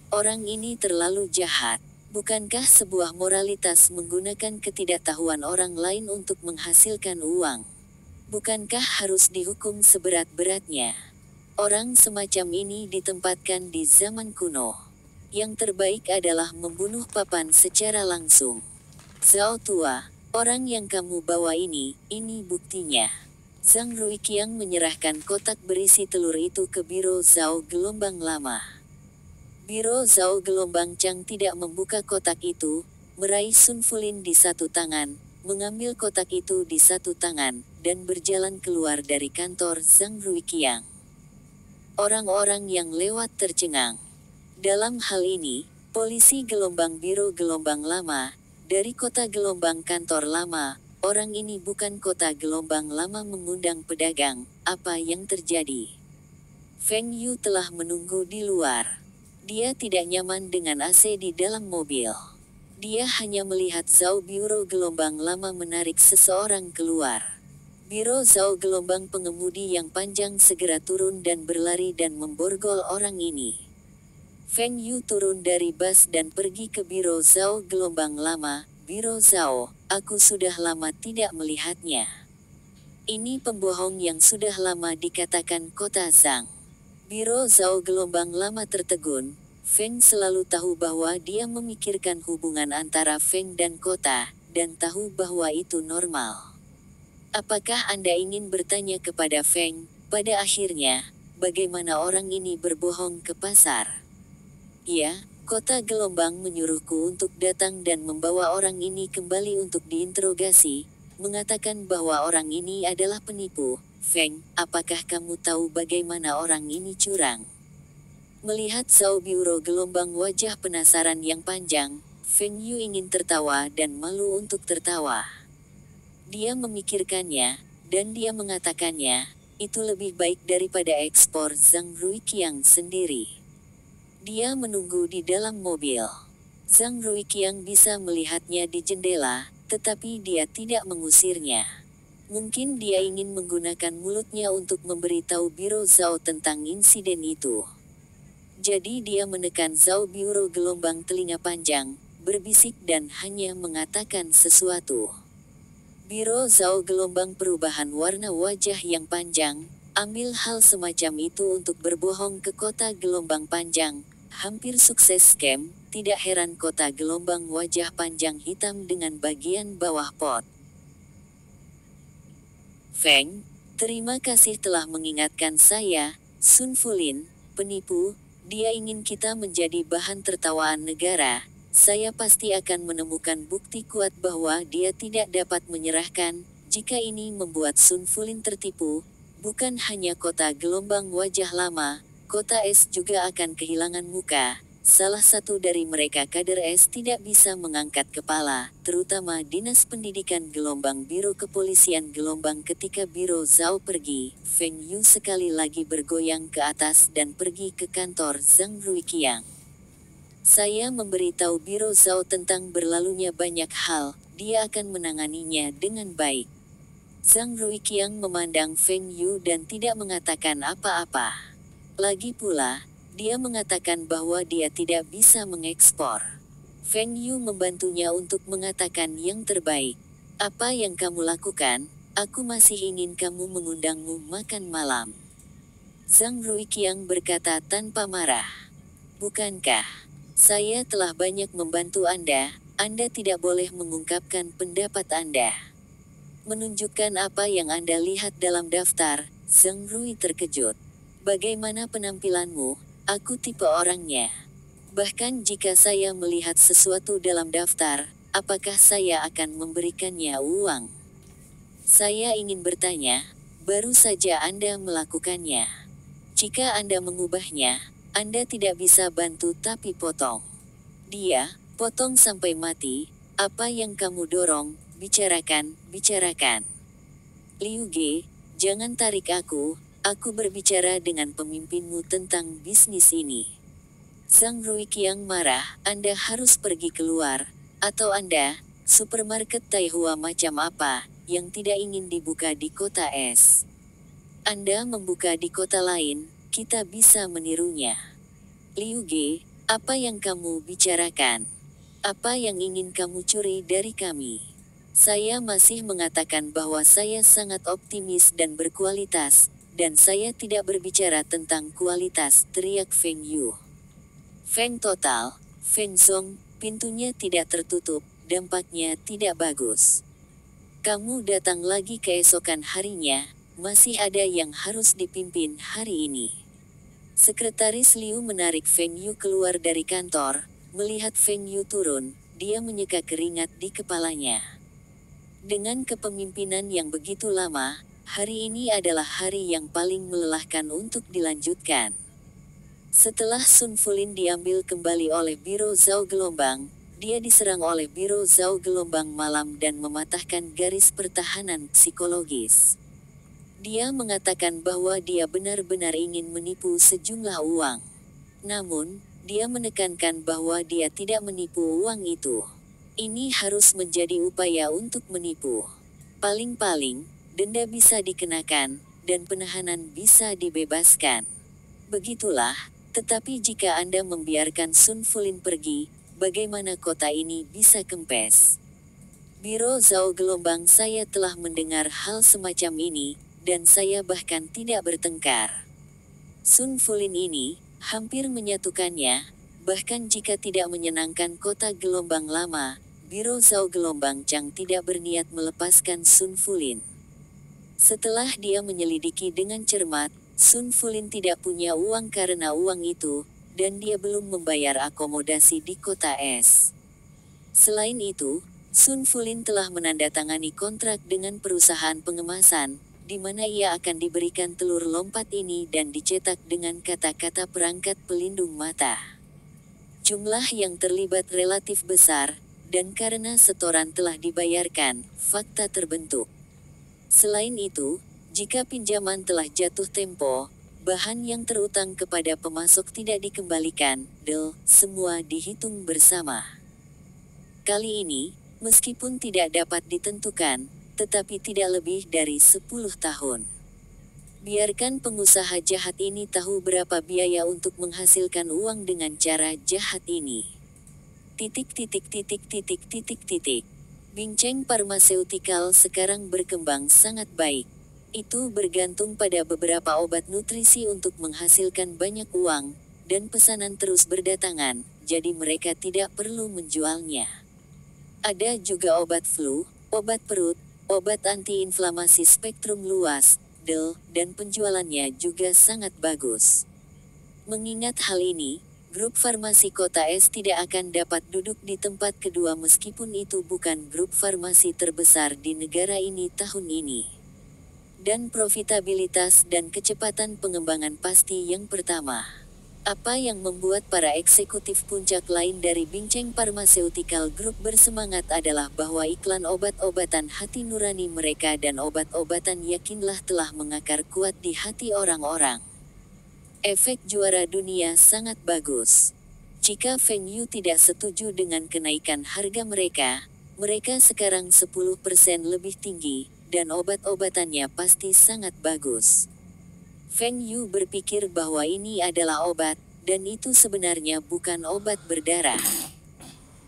Orang ini terlalu jahat. Bukankah sebuah moralitas menggunakan ketidaktahuan orang lain untuk menghasilkan uang? Bukankah harus dihukum seberat-beratnya? Orang semacam ini ditempatkan di zaman kuno. Yang terbaik adalah membunuh papan secara langsung. Zhao tua, orang yang kamu bawa ini buktinya. Zhang Ruiqiang menyerahkan kotak berisi telur itu ke biro Zhao Gelombang Lama. Biro Zhao Gelombang Chang tidak membuka kotak itu, meraih Sun Fulin di satu tangan, mengambil kotak itu di satu tangan, dan berjalan keluar dari kantor Zhang Ruiqiang. Orang-orang yang lewat tercengang. Dalam hal ini, polisi Gelombang Biro Gelombang Lama, dari kota Gelombang Kantor Lama, orang ini bukan kota Gelombang Lama mengundang pedagang, apa yang terjadi? Feng Yu telah menunggu di luar. Dia tidak nyaman dengan AC di dalam mobil. Dia hanya melihat Zhao Biro gelombang lama menarik seseorang keluar. Biro Zhao gelombang pengemudi yang panjang segera turun dan berlari dan memborgol orang ini. Feng Yu turun dari bus dan pergi ke Biro Zhao gelombang lama. Biro Zhao, aku sudah lama tidak melihatnya. Ini pembohong yang sudah lama dikatakan kota Zhang. Biro Zhao gelombang lama tertegun. Feng selalu tahu bahwa dia memikirkan hubungan antara Feng dan kota, dan tahu bahwa itu normal. Apakah Anda ingin bertanya kepada Feng, pada akhirnya, bagaimana orang ini berbohong ke pasar? Ya, kota gelombang menyuruhku untuk datang dan membawa orang ini kembali untuk diinterogasi, mengatakan bahwa orang ini adalah penipu. Feng, apakah kamu tahu bagaimana orang ini curang? Melihat Zhao Biro gelombang wajah penasaran yang panjang, Feng Yu ingin tertawa dan malu untuk tertawa. Dia memikirkannya, dan dia mengatakannya, itu lebih baik daripada ekspor Zhang Ruiqiang sendiri. Dia menunggu di dalam mobil. Zhang Ruiqiang bisa melihatnya di jendela, tetapi dia tidak mengusirnya. Mungkin dia ingin menggunakan mulutnya untuk memberitahu Biro Zhao tentang insiden itu. Jadi dia menekan Zhao Biro gelombang telinga panjang, berbisik dan hanya mengatakan sesuatu. Biro Zhao gelombang perubahan warna wajah yang panjang, ambil hal semacam itu untuk berbohong ke kota gelombang panjang, hampir sukses scam, tidak heran kota gelombang wajah panjang hitam dengan bagian bawah pot. Feng, terima kasih telah mengingatkan saya, Sun Fulin, penipu, dia ingin kita menjadi bahan tertawaan negara. Saya pasti akan menemukan bukti kuat bahwa dia tidak dapat menyerahkan, jika ini membuat Sun Fulin tertipu, bukan hanya kota gelombang wajah lama, kota es juga akan kehilangan muka. Salah satu dari mereka kader es tidak bisa mengangkat kepala, terutama Dinas Pendidikan Gelombang Biro Kepolisian Gelombang ketika Biro Zhao pergi. Feng Yu sekali lagi bergoyang ke atas dan pergi ke kantor Zhang Ruiqiang. Saya memberitahu Biro Zhao tentang berlalunya banyak hal, dia akan menanganinya dengan baik. Zhang Ruiqiang memandang Feng Yu dan tidak mengatakan apa-apa. Lagi pula, dia mengatakan bahwa dia tidak bisa mengekspor. Feng Yu membantunya untuk mengatakan yang terbaik. Apa yang kamu lakukan? Aku masih ingin kamu mengundangmu makan malam. Zhang Ruiqiang berkata tanpa marah. Bukankah saya telah banyak membantu Anda? Anda tidak boleh mengungkapkan pendapat Anda. Menunjukkan apa yang Anda lihat dalam daftar. Zhang Rui terkejut. Bagaimana penampilanmu? Aku tipe orangnya. Bahkan jika saya melihat sesuatu dalam daftar, apakah saya akan memberikannya uang? Saya ingin bertanya, baru saja Anda melakukannya. Jika Anda mengubahnya, Anda tidak bisa bantu tapi potong. Dia, potong sampai mati, apa yang kamu dorong, bicarakan, bicarakan. Liu Ge, jangan tarik aku berbicara dengan pemimpinmu tentang bisnis ini. Zhang Ruiqiang marah, Anda harus pergi keluar, atau Anda, supermarket Taihua macam apa, yang tidak ingin dibuka di kota es. Anda membuka di kota lain, kita bisa menirunya. Liu Ge, apa yang kamu bicarakan? Apa yang ingin kamu curi dari kami? Saya masih mengatakan bahwa saya sangat optimis dan berkualitas, dan saya tidak berbicara tentang kualitas, teriak Feng Yu. Feng total, Feng Zong, pintunya tidak tertutup, dampaknya tidak bagus. Kamu datang lagi keesokan harinya, masih ada yang harus dipimpin hari ini. Sekretaris Liu menarik Feng Yu keluar dari kantor, melihat Feng Yu turun, dia menyeka keringat di kepalanya. Dengan kepemimpinan yang begitu lama, hari ini adalah hari yang paling melelahkan untuk dilanjutkan. Setelah Sun Fulin diambil kembali oleh Biro Zhao Gelombang, dia diserang oleh Biro Zhao Gelombang malam dan mematahkan garis pertahanan psikologis. Dia mengatakan bahwa dia benar-benar ingin menipu sejumlah uang. Namun, dia menekankan bahwa dia tidak menipu uang itu. Ini harus menjadi upaya untuk menipu. Paling-paling, denda bisa dikenakan, dan penahanan bisa dibebaskan. Begitulah, tetapi jika Anda membiarkan Sun Fulin pergi, bagaimana kota ini bisa kempes? Biro Zhao gelombang saya telah mendengar hal semacam ini, dan saya bahkan tidak bertengkar. Sun Fulin ini, hampir menyatukannya, bahkan jika tidak menyenangkan kota gelombang lama, Biro Zhao gelombang Chang tidak berniat melepaskan Sun Fulin. Setelah dia menyelidiki dengan cermat, Sun Fulin tidak punya uang karena uang itu, dan dia belum membayar akomodasi di kota es. Selain itu, Sun Fulin telah menandatangani kontrak dengan perusahaan pengemasan, di mana ia akan diberikan telur lompat ini dan dicetak dengan kata-kata perangkat pelindung mata. Jumlah yang terlibat relatif besar, dan karena setoran telah dibayarkan, fakta terbentuk. Selain itu, jika pinjaman telah jatuh tempo, bahan yang terutang kepada pemasok tidak dikembalikan, semua dihitung bersama. Kali ini, meskipun tidak dapat ditentukan, tetapi tidak lebih dari 10 tahun. Biarkan pengusaha jahat ini tahu berapa biaya untuk menghasilkan uang dengan cara jahat ini. Bincang Pharmaceutical sekarang berkembang sangat baik. Itu bergantung pada beberapa obat nutrisi untuk menghasilkan banyak uang, dan pesanan terus berdatangan, jadi mereka tidak perlu menjualnya. Ada juga obat flu, obat perut, obat antiinflamasi spektrum luas, dan penjualannya juga sangat bagus. Mengingat hal ini, grup farmasi Kota Es tidak akan dapat duduk di tempat kedua meskipun itu bukan grup farmasi terbesar di negara ini tahun ini. Dan profitabilitas dan kecepatan pengembangan pasti yang pertama. Apa yang membuat para eksekutif puncak lain dari Bincang Pharmaceutical Group bersemangat adalah bahwa iklan obat-obatan hati nurani mereka dan obat-obatan yakinlah telah mengakar kuat di hati orang-orang. Efek juara dunia sangat bagus. Jika Feng Yu tidak setuju dengan kenaikan harga mereka sekarang 10% lebih tinggi, dan obat-obatannya pasti sangat bagus. Feng Yu berpikir bahwa ini adalah obat, dan itu sebenarnya bukan obat berdarah.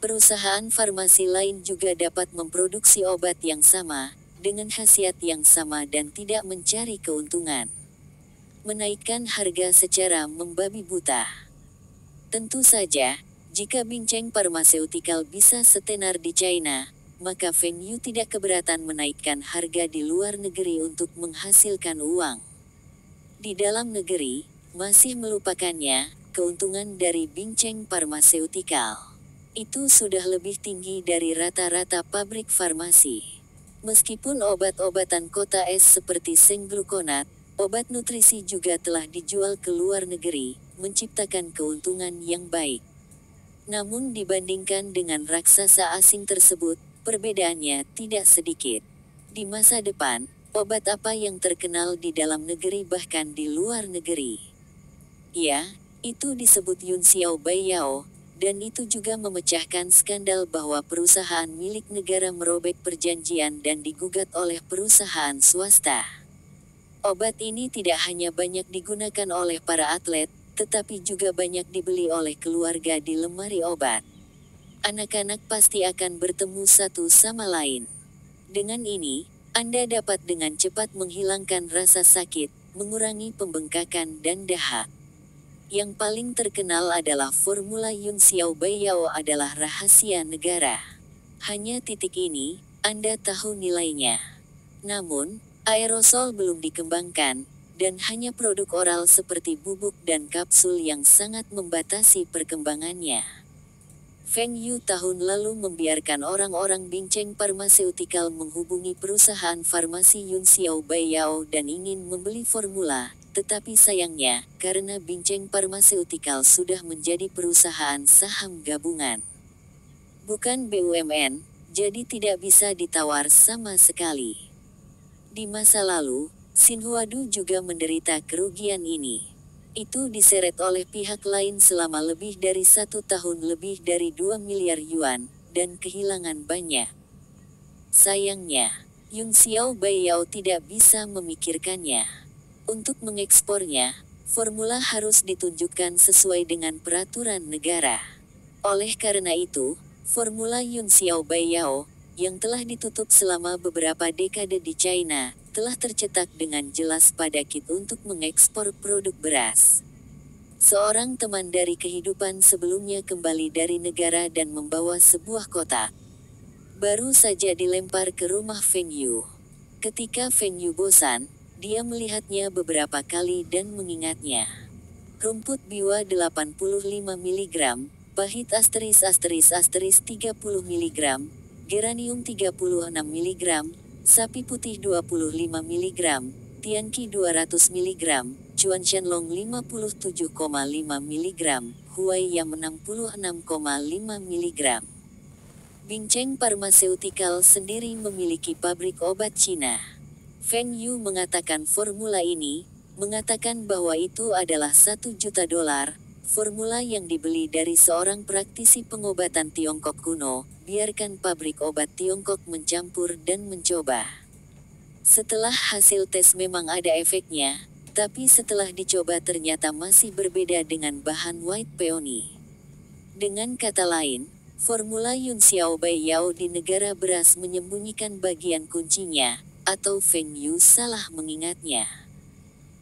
Perusahaan farmasi lain juga dapat memproduksi obat yang sama, dengan khasiat yang sama dan tidak mencari keuntungan. Menaikkan harga secara membabi buta. Tentu saja, jika Bincang Pharmaceutical bisa setenar di China, maka Feng Yu tidak keberatan menaikkan harga di luar negeri untuk menghasilkan uang. Di dalam negeri, masih melupakannya, keuntungan dari Bincang Pharmaceutical. Itu sudah lebih tinggi dari rata-rata pabrik farmasi. Meskipun obat-obatan Kota Es seperti Senggluconate, obat nutrisi juga telah dijual ke luar negeri, menciptakan keuntungan yang baik. Namun dibandingkan dengan raksasa asing tersebut, perbedaannya tidak sedikit. Di masa depan, obat apa yang terkenal di dalam negeri bahkan di luar negeri? Ya, itu disebut Yun Xiao Bai Yao, dan itu juga memecahkan skandal bahwa perusahaan milik negara merobek perjanjian dan digugat oleh perusahaan swasta. Obat ini tidak hanya banyak digunakan oleh para atlet, tetapi juga banyak dibeli oleh keluarga di lemari obat. Anak-anak pasti akan bertemu satu sama lain. Dengan ini, Anda dapat dengan cepat menghilangkan rasa sakit, mengurangi pembengkakan dan dahak. Yang paling terkenal adalah formula Yun Xiao Bai Yao adalah rahasia negara. Hanya titik ini, Anda tahu nilainya. Namun, aerosol belum dikembangkan, dan hanya produk oral seperti bubuk dan kapsul yang sangat membatasi perkembangannya. Feng Yu tahun lalu membiarkan orang-orang Bincang Pharmaceutical menghubungi perusahaan farmasi Yun Xiao Bai Yao dan ingin membeli formula, tetapi sayangnya, karena Bincang Pharmaceutical sudah menjadi perusahaan saham gabungan. Bukan BUMN, jadi tidak bisa ditawar sama sekali. Di masa lalu, Xinhuadu juga menderita kerugian ini. Itu diseret oleh pihak lain selama lebih dari 1 tahun, lebih dari 2 miliar yuan, dan kehilangan banyak. Sayangnya, Yun Xiao Baiyao tidak bisa memikirkannya. Untuk mengekspornya, formula harus ditunjukkan sesuai dengan peraturan negara. Oleh karena itu, formula Yun Xiao Baiyao, yang telah ditutup selama beberapa dekade di China, telah tercetak dengan jelas pada kit untuk mengekspor produk beras. Seorang teman dari kehidupan sebelumnya kembali dari negara dan membawa sebuah kotak. Baru saja dilempar ke rumah Feng Yu. Ketika Feng Yu bosan, dia melihatnya beberapa kali dan mengingatnya. Rumput biwa 85 mg, pahit * 30 mg, geranium 36 mg, sapi putih 25 mg, tianqi 200 mg, Chuanshanlong 57,5 mg, Huaiyam 66,5 mg. Bingcheng Pharmaceutical sendiri memiliki pabrik obat Cina. Feng Yu mengatakan formula ini, mengatakan bahwa itu adalah $1 juta, formula yang dibeli dari seorang praktisi pengobatan Tiongkok kuno. Biarkan pabrik obat Tiongkok mencampur dan mencoba. Setelah hasil tes memang ada efeknya, tapi setelah dicoba ternyata masih berbeda dengan bahan white peony. Dengan kata lain, formula Yun Xiao Baiyao di negara beras menyembunyikan bagian kuncinya, atau Feng Yu salah mengingatnya.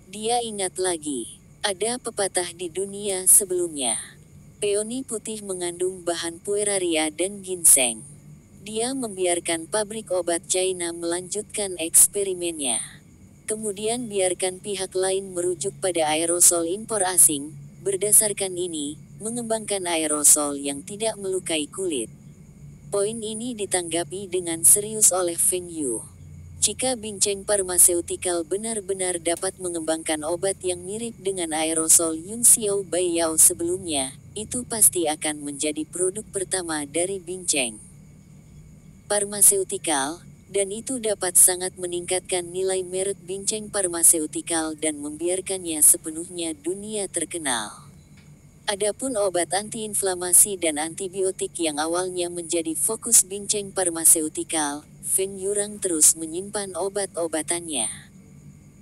Dia ingat lagi, ada pepatah di dunia sebelumnya. Peony putih mengandung bahan pueraria dan ginseng. Dia membiarkan pabrik obat China melanjutkan eksperimennya. Kemudian biarkan pihak lain merujuk pada aerosol impor asing. Berdasarkan ini, mengembangkan aerosol yang tidak melukai kulit. Poin ini ditanggapi dengan serius oleh Feng Yu. Jika Bingcheng Pharmaceutical benar-benar dapat mengembangkan obat yang mirip dengan aerosol Yun Xiao Baiyao sebelumnya, itu pasti akan menjadi produk pertama dari Bingcheng Pharmaceutical, dan itu dapat sangat meningkatkan nilai merek Bingcheng Pharmaceutical dan membiarkannya sepenuhnya dunia terkenal. Adapun obat antiinflamasi dan antibiotik yang awalnya menjadi fokus Bingcheng Pharmaceutical, Feng Yurang terus menyimpan obat-obatannya.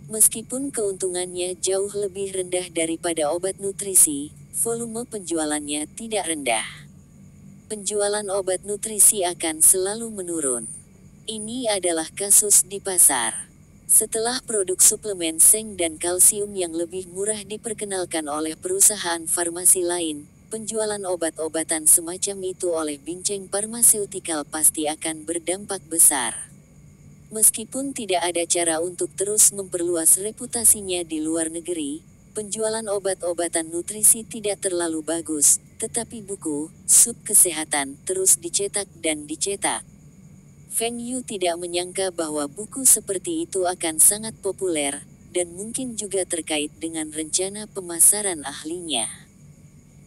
Meskipun keuntungannya jauh lebih rendah daripada obat nutrisi, volume penjualannya tidak rendah. Penjualan obat nutrisi akan selalu menurun. Ini adalah kasus di pasar. Setelah produk suplemen seng dan kalsium yang lebih murah diperkenalkan oleh perusahaan farmasi lain, penjualan obat-obatan semacam itu oleh Bingcheng Pharmaceutical pasti akan berdampak besar. Meskipun tidak ada cara untuk terus memperluas reputasinya di luar negeri, penjualan obat-obatan nutrisi tidak terlalu bagus, tetapi buku, sup kesehatan, terus dicetak dan dicetak. Feng Yu tidak menyangka bahwa buku seperti itu akan sangat populer, dan mungkin juga terkait dengan rencana pemasaran ahlinya.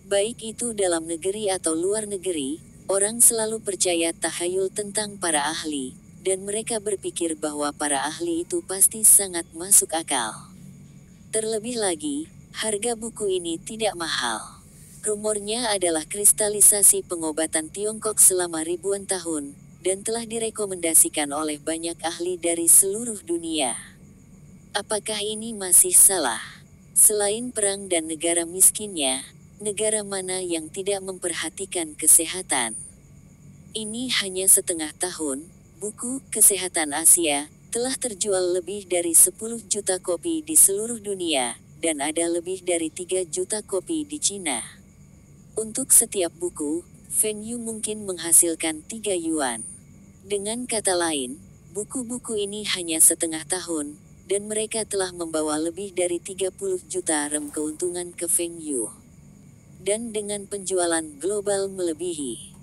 Baik itu dalam negeri atau luar negeri, orang selalu percaya tahayul tentang para ahli, dan mereka berpikir bahwa para ahli itu pasti sangat masuk akal. Terlebih lagi, harga buku ini tidak mahal. Rumornya adalah kristalisasi pengobatan Tiongkok selama ribuan tahun, dan telah direkomendasikan oleh banyak ahli dari seluruh dunia. Apakah ini masih salah? Selain perang dan negara miskinnya, negara mana yang tidak memperhatikan kesehatan? Ini hanya setengah tahun, buku Kesehatan Asia telah terjual lebih dari 10 juta kopi di seluruh dunia, dan ada lebih dari 3 juta kopi di Cina. Untuk setiap buku, Feng Yu mungkin menghasilkan 3 yuan. Dengan kata lain, buku-buku ini hanya setengah tahun, dan mereka telah membawa lebih dari 30 juta rem keuntungan ke Feng Yu. Dan dengan penjualan global melebihi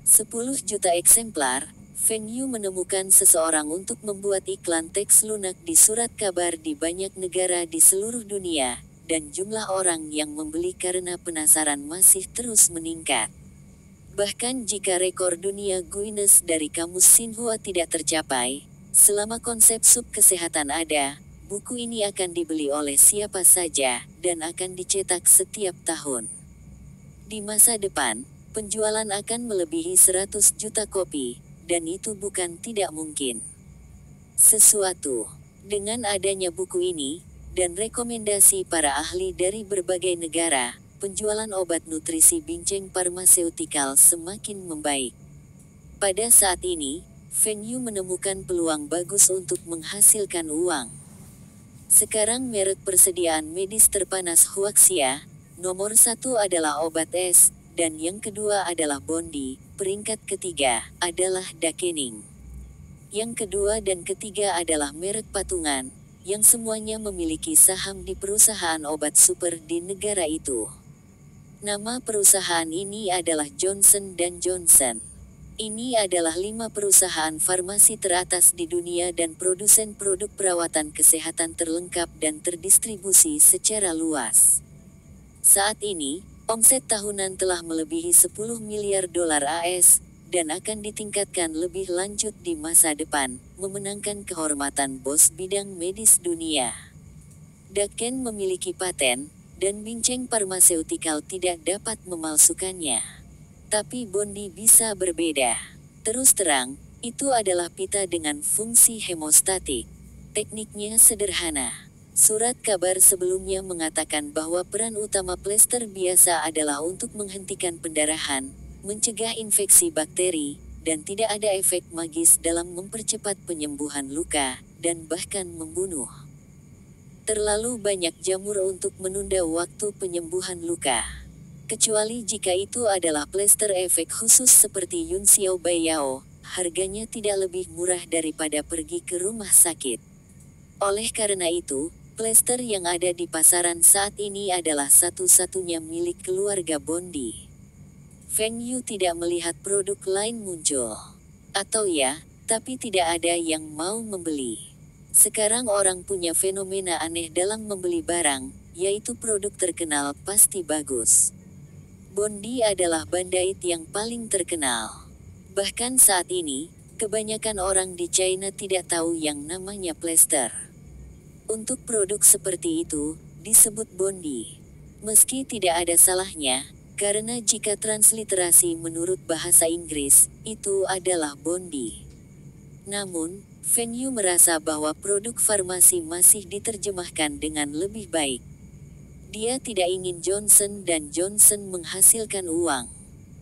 10 juta eksemplar, Feng Yu menemukan seseorang untuk membuat iklan teks lunak di surat kabar di banyak negara di seluruh dunia, dan jumlah orang yang membeli karena penasaran masih terus meningkat. Bahkan jika rekor dunia Guinness dari kamus Xinhua tidak tercapai, selama konsep sup kesehatan ada, buku ini akan dibeli oleh siapa saja, dan akan dicetak setiap tahun. Di masa depan, penjualan akan melebihi 100 juta kopi, dan itu bukan tidak mungkin. Sesuatu. Dengan adanya buku ini, dan rekomendasi para ahli dari berbagai negara, penjualan obat nutrisi Bincang Pharmaceutical semakin membaik. Pada saat ini, Feng Yu menemukan peluang bagus untuk menghasilkan uang. Sekarang merek persediaan medis terpanas Huaxia, nomor 1 adalah obat es, dan yang kedua adalah Bondi, peringkat ketiga adalah Dakening. Yang kedua dan ketiga adalah merek patungan, yang semuanya memiliki saham di perusahaan obat super di negara itu. Nama perusahaan ini adalah Johnson & Johnson. Ini adalah 5 perusahaan farmasi teratas di dunia dan produsen produk perawatan kesehatan terlengkap dan terdistribusi secara luas. Saat ini, omset tahunan telah melebihi 10 miliar dolar AS, dan akan ditingkatkan lebih lanjut di masa depan, memenangkan kehormatan bos bidang medis dunia. Daken memiliki paten, dan Bincang Pharmaceutical tidak dapat memalsukannya. Tapi Bondi bisa berbeda. Terus terang, itu adalah pita dengan fungsi hemostatik. Tekniknya sederhana. Surat kabar sebelumnya mengatakan bahwa peran utama plester biasa adalah untuk menghentikan pendarahan, mencegah infeksi bakteri, dan tidak ada efek magis dalam mempercepat penyembuhan luka, dan bahkan membunuh. Terlalu banyak jamur untuk menunda waktu penyembuhan luka. Kecuali jika itu adalah plester efek khusus seperti Yun Xiao Bai Yao, harganya tidak lebih murah daripada pergi ke rumah sakit. Oleh karena itu, plester yang ada di pasaran saat ini adalah satu-satunya milik keluarga Bondi. Feng Yu tidak melihat produk lain muncul. Atau ya, tapi tidak ada yang mau membeli. Sekarang orang punya fenomena aneh dalam membeli barang, yaitu produk terkenal pasti bagus. Bondi adalah bandait yang paling terkenal. Bahkan saat ini, kebanyakan orang di China tidak tahu yang namanya plester. Untuk produk seperti itu, disebut Bondi. Meski tidak ada salahnya, karena jika transliterasi menurut bahasa Inggris, itu adalah Bondi. Namun, Feng Yu merasa bahwa produk farmasi masih diterjemahkan dengan lebih baik. Dia tidak ingin Johnson & Johnson menghasilkan uang.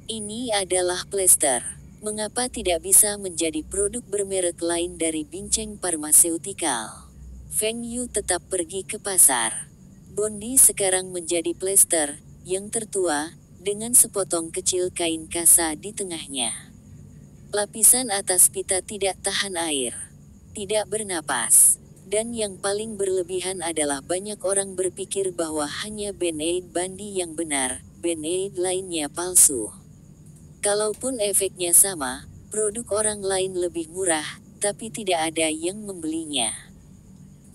Ini adalah plester. Mengapa tidak bisa menjadi produk bermerek lain dari Bincang Pharmaceutical? Feng Yu tetap pergi ke pasar. Bondi sekarang menjadi plester, yang tertua, dengan sepotong kecil kain kasa di tengahnya. Lapisan atas pita tidak tahan air. Tidak bernapas. Dan yang paling berlebihan adalah banyak orang berpikir bahwa hanya Band-Aid Bondi yang benar, Band-Aid lainnya palsu. Kalaupun efeknya sama, produk orang lain lebih murah, tapi tidak ada yang membelinya.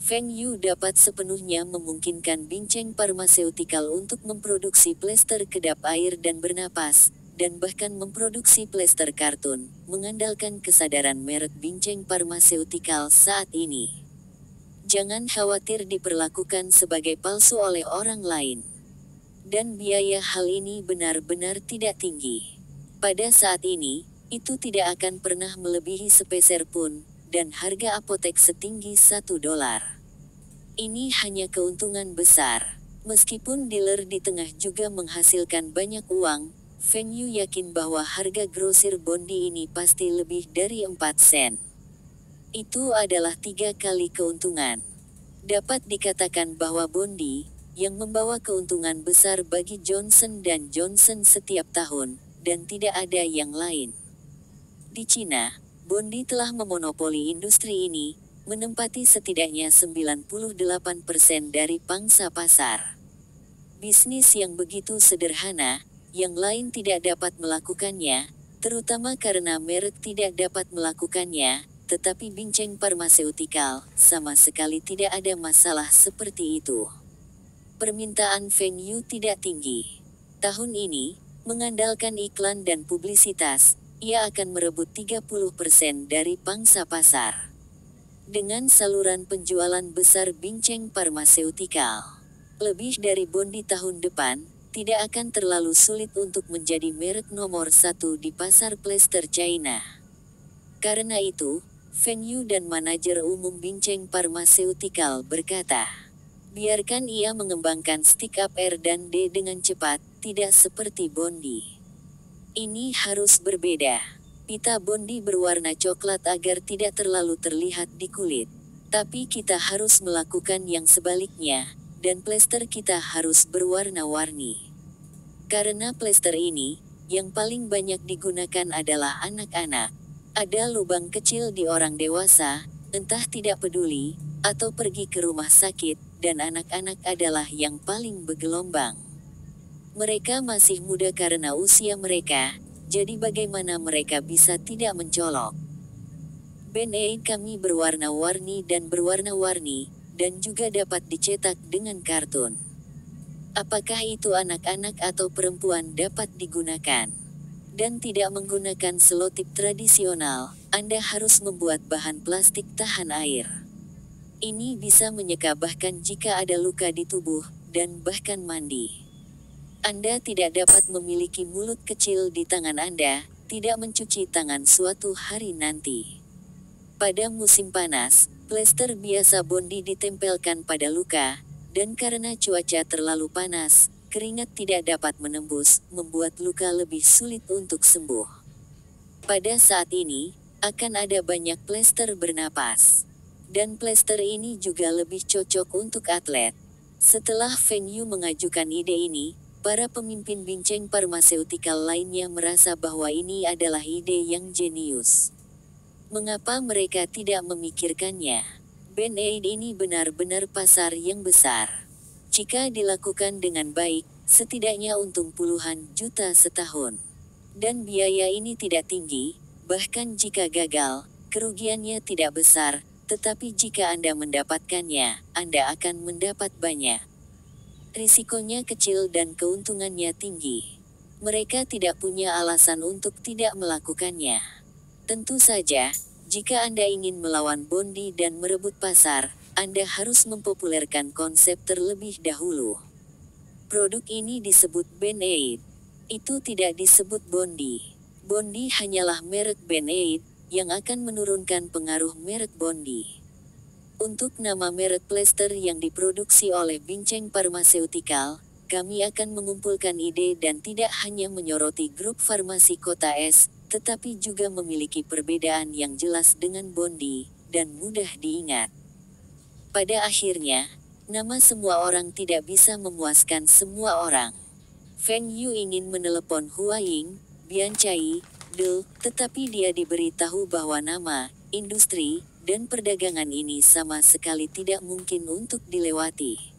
Feng Yu dapat sepenuhnya memungkinkan Bincang Pharmaceutical untuk memproduksi plester kedap air dan bernapas, dan bahkan memproduksi plester kartun, mengandalkan kesadaran merek Bincang Pharmaceutical saat ini. Jangan khawatir diperlakukan sebagai palsu oleh orang lain. Dan biaya hal ini benar-benar tidak tinggi. Pada saat ini, itu tidak akan pernah melebihi sepeser pun, dan harga apotek setinggi $1. Ini hanya keuntungan besar. Meskipun dealer di tengah juga menghasilkan banyak uang, Feng Yu yakin bahwa harga grosir Bondi ini pasti lebih dari 4 sen. Itu adalah 3 kali keuntungan. Dapat dikatakan bahwa Bondi, yang membawa keuntungan besar bagi Johnson & Johnson setiap tahun, dan tidak ada yang lain. Di Cina, Bondi telah memonopoli industri ini, menempati setidaknya 98% dari pangsa pasar. Bisnis yang begitu sederhana, yang lain tidak dapat melakukannya, terutama karena merek tidak dapat melakukannya, tetapi Bincang Pharmaceutical, sama sekali tidak ada masalah seperti itu. Permintaan Feng Yu tidak tinggi. Tahun ini, mengandalkan iklan dan publisitas, ia akan merebut 30% dari pangsa pasar. Dengan saluran penjualan besar Bincang Pharmaceutical lebih dari Bondi tahun depan, tidak akan terlalu sulit untuk menjadi merek nomor satu di pasar plester China. Karena itu, Feng Yu dan manajer umum Bincang Pharmaceutical berkata, biarkan ia mengembangkan stick up R dan D dengan cepat, tidak seperti Bondi. Ini harus berbeda. Pita Bondi berwarna coklat agar tidak terlalu terlihat di kulit. Tapi kita harus melakukan yang sebaliknya, dan plester kita harus berwarna-warni. Karena plester ini, yang paling banyak digunakan adalah anak-anak. Ada lubang kecil di orang dewasa, entah tidak peduli, atau pergi ke rumah sakit, dan anak-anak adalah yang paling bergelombang. Mereka masih muda karena usia mereka, jadi bagaimana mereka bisa tidak mencolok? Band-aid kami berwarna-warni dan berwarna-warni, dan juga dapat dicetak dengan kartun. Apakah itu anak-anak atau perempuan dapat digunakan? Dan tidak menggunakan selotip tradisional, Anda harus membuat bahan plastik tahan air. Ini bisa menyeka bahkan jika ada luka di tubuh, dan bahkan mandi. Anda tidak dapat memiliki mulut kecil di tangan Anda, tidak mencuci tangan suatu hari nanti. Pada musim panas, plester biasa Bondi ditempelkan pada luka, dan karena cuaca terlalu panas, keringat tidak dapat menembus, membuat luka lebih sulit untuk sembuh. Pada saat ini, akan ada banyak plester bernapas. Dan plester ini juga lebih cocok untuk atlet. Setelah Feng Yu mengajukan ide ini, para pemimpin Bincang Pharmaceutical lainnya merasa bahwa ini adalah ide yang jenius. Mengapa mereka tidak memikirkannya? Band-aid ini benar-benar pasar yang besar. Jika dilakukan dengan baik, setidaknya untung puluhan juta setahun. Dan biaya ini tidak tinggi, bahkan jika gagal, kerugiannya tidak besar, tetapi jika Anda mendapatkannya, Anda akan mendapat banyak. Risikonya kecil dan keuntungannya tinggi. Mereka tidak punya alasan untuk tidak melakukannya. Tentu saja, jika Anda ingin melawan Bondi dan merebut pasar, Anda harus mempopulerkan konsep terlebih dahulu. Produk ini disebut Band-Aid. Itu tidak disebut Bondi. Bondi hanyalah merek Band-Aid, yang akan menurunkan pengaruh merek Bondi. Untuk nama merek plester yang diproduksi oleh Bincang Pharmaceutical, kami akan mengumpulkan ide dan tidak hanya menyoroti grup farmasi kota S, tetapi juga memiliki perbedaan yang jelas dengan Bondi, dan mudah diingat. Pada akhirnya, nama semua orang tidak bisa memuaskan semua orang. Feng Yu ingin menelepon Hua Ying, Bian Chai, tetapi dia diberitahu bahwa nama, industri, dan perdagangan ini sama sekali tidak mungkin untuk dilewati.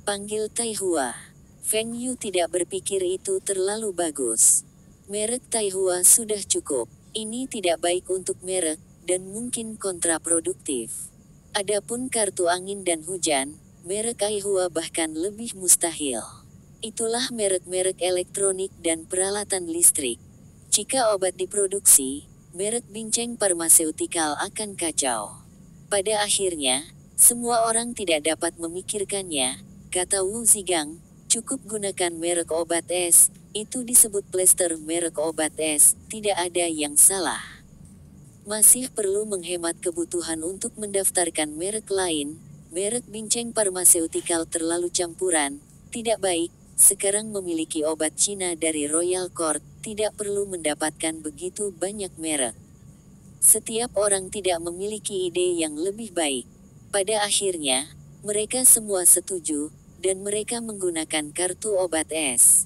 Panggil Tai Hua. Feng Yu tidak berpikir itu terlalu bagus. Merek Tai Hua sudah cukup. Ini tidak baik untuk merek, dan mungkin kontraproduktif. Adapun kartu angin dan hujan, merek Tai Hua bahkan lebih mustahil. Itulah merek-merek elektronik dan peralatan listrik. Jika obat diproduksi, merek Bincang Pharmaceutical akan kacau. Pada akhirnya, semua orang tidak dapat memikirkannya, kata Wu Zigang, cukup gunakan merek obat S, itu disebut plester merek obat S, tidak ada yang salah. Masih perlu menghemat kebutuhan untuk mendaftarkan merek lain, merek Bincang Pharmaceutical terlalu campuran, tidak baik, sekarang memiliki obat Cina dari Royal Court, tidak perlu mendapatkan begitu banyak merek. Setiap orang tidak memiliki ide yang lebih baik. Pada akhirnya, mereka semua setuju, dan mereka menggunakan kartu obat S.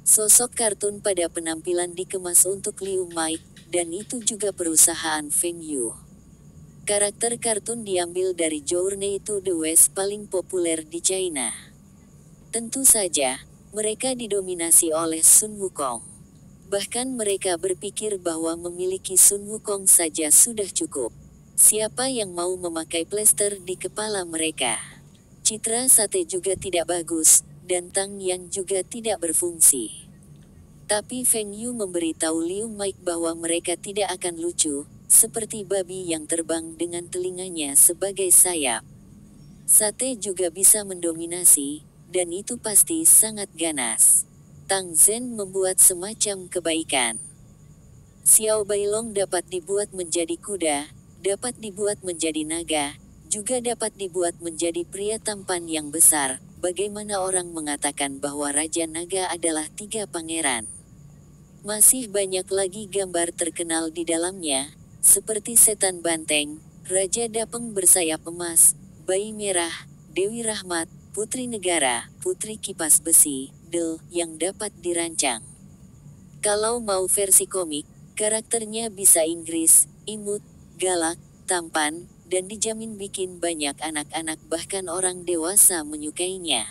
Sosok kartun pada penampilan dikemas untuk Liu Mike, dan itu juga perusahaan Feng Yu. Karakter kartun diambil dari Journey to the West paling populer di China. Tentu saja, mereka didominasi oleh Sun Wukong. Bahkan mereka berpikir bahwa memiliki Sun Wukong saja sudah cukup. Siapa yang mau memakai plester di kepala mereka? Citra sate juga tidak bagus, dan Tang Yan juga tidak berfungsi. Tapi Feng Yu memberitahu Liu Mike bahwa mereka tidak akan lucu, seperti babi yang terbang dengan telinganya sebagai sayap. Sate juga bisa mendominasi, dan itu pasti sangat ganas. Tang Zhen membuat semacam kebaikan. Xiao Bailong dapat dibuat menjadi kuda, dapat dibuat menjadi naga, juga dapat dibuat menjadi pria tampan yang besar. Bagaimana orang mengatakan bahwa Raja Naga adalah 3 pangeran? Masih banyak lagi gambar terkenal di dalamnya, seperti setan banteng, Raja Dapeng bersayap emas, bayi merah, Dewi Rahmat, putri negara, putri kipas besi, yang dapat dirancang. Kalau mau versi komik, karakternya bisa Inggris, imut, galak, tampan, dan dijamin bikin banyak anak-anak bahkan orang dewasa menyukainya.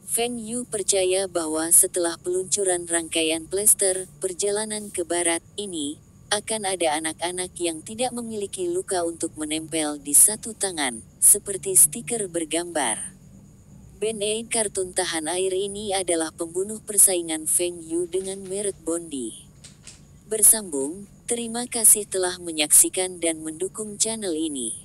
Feng Yu percaya bahwa setelah peluncuran rangkaian Plaster Perjalanan ke Barat ini, akan ada anak-anak yang tidak memiliki luka untuk menempel di satu tangan, seperti stiker bergambar. Band-Aid kartun tahan air ini adalah pembunuh persaingan Feng Yu dengan merek Bondi. Bersambung, terima kasih telah menyaksikan dan mendukung channel ini.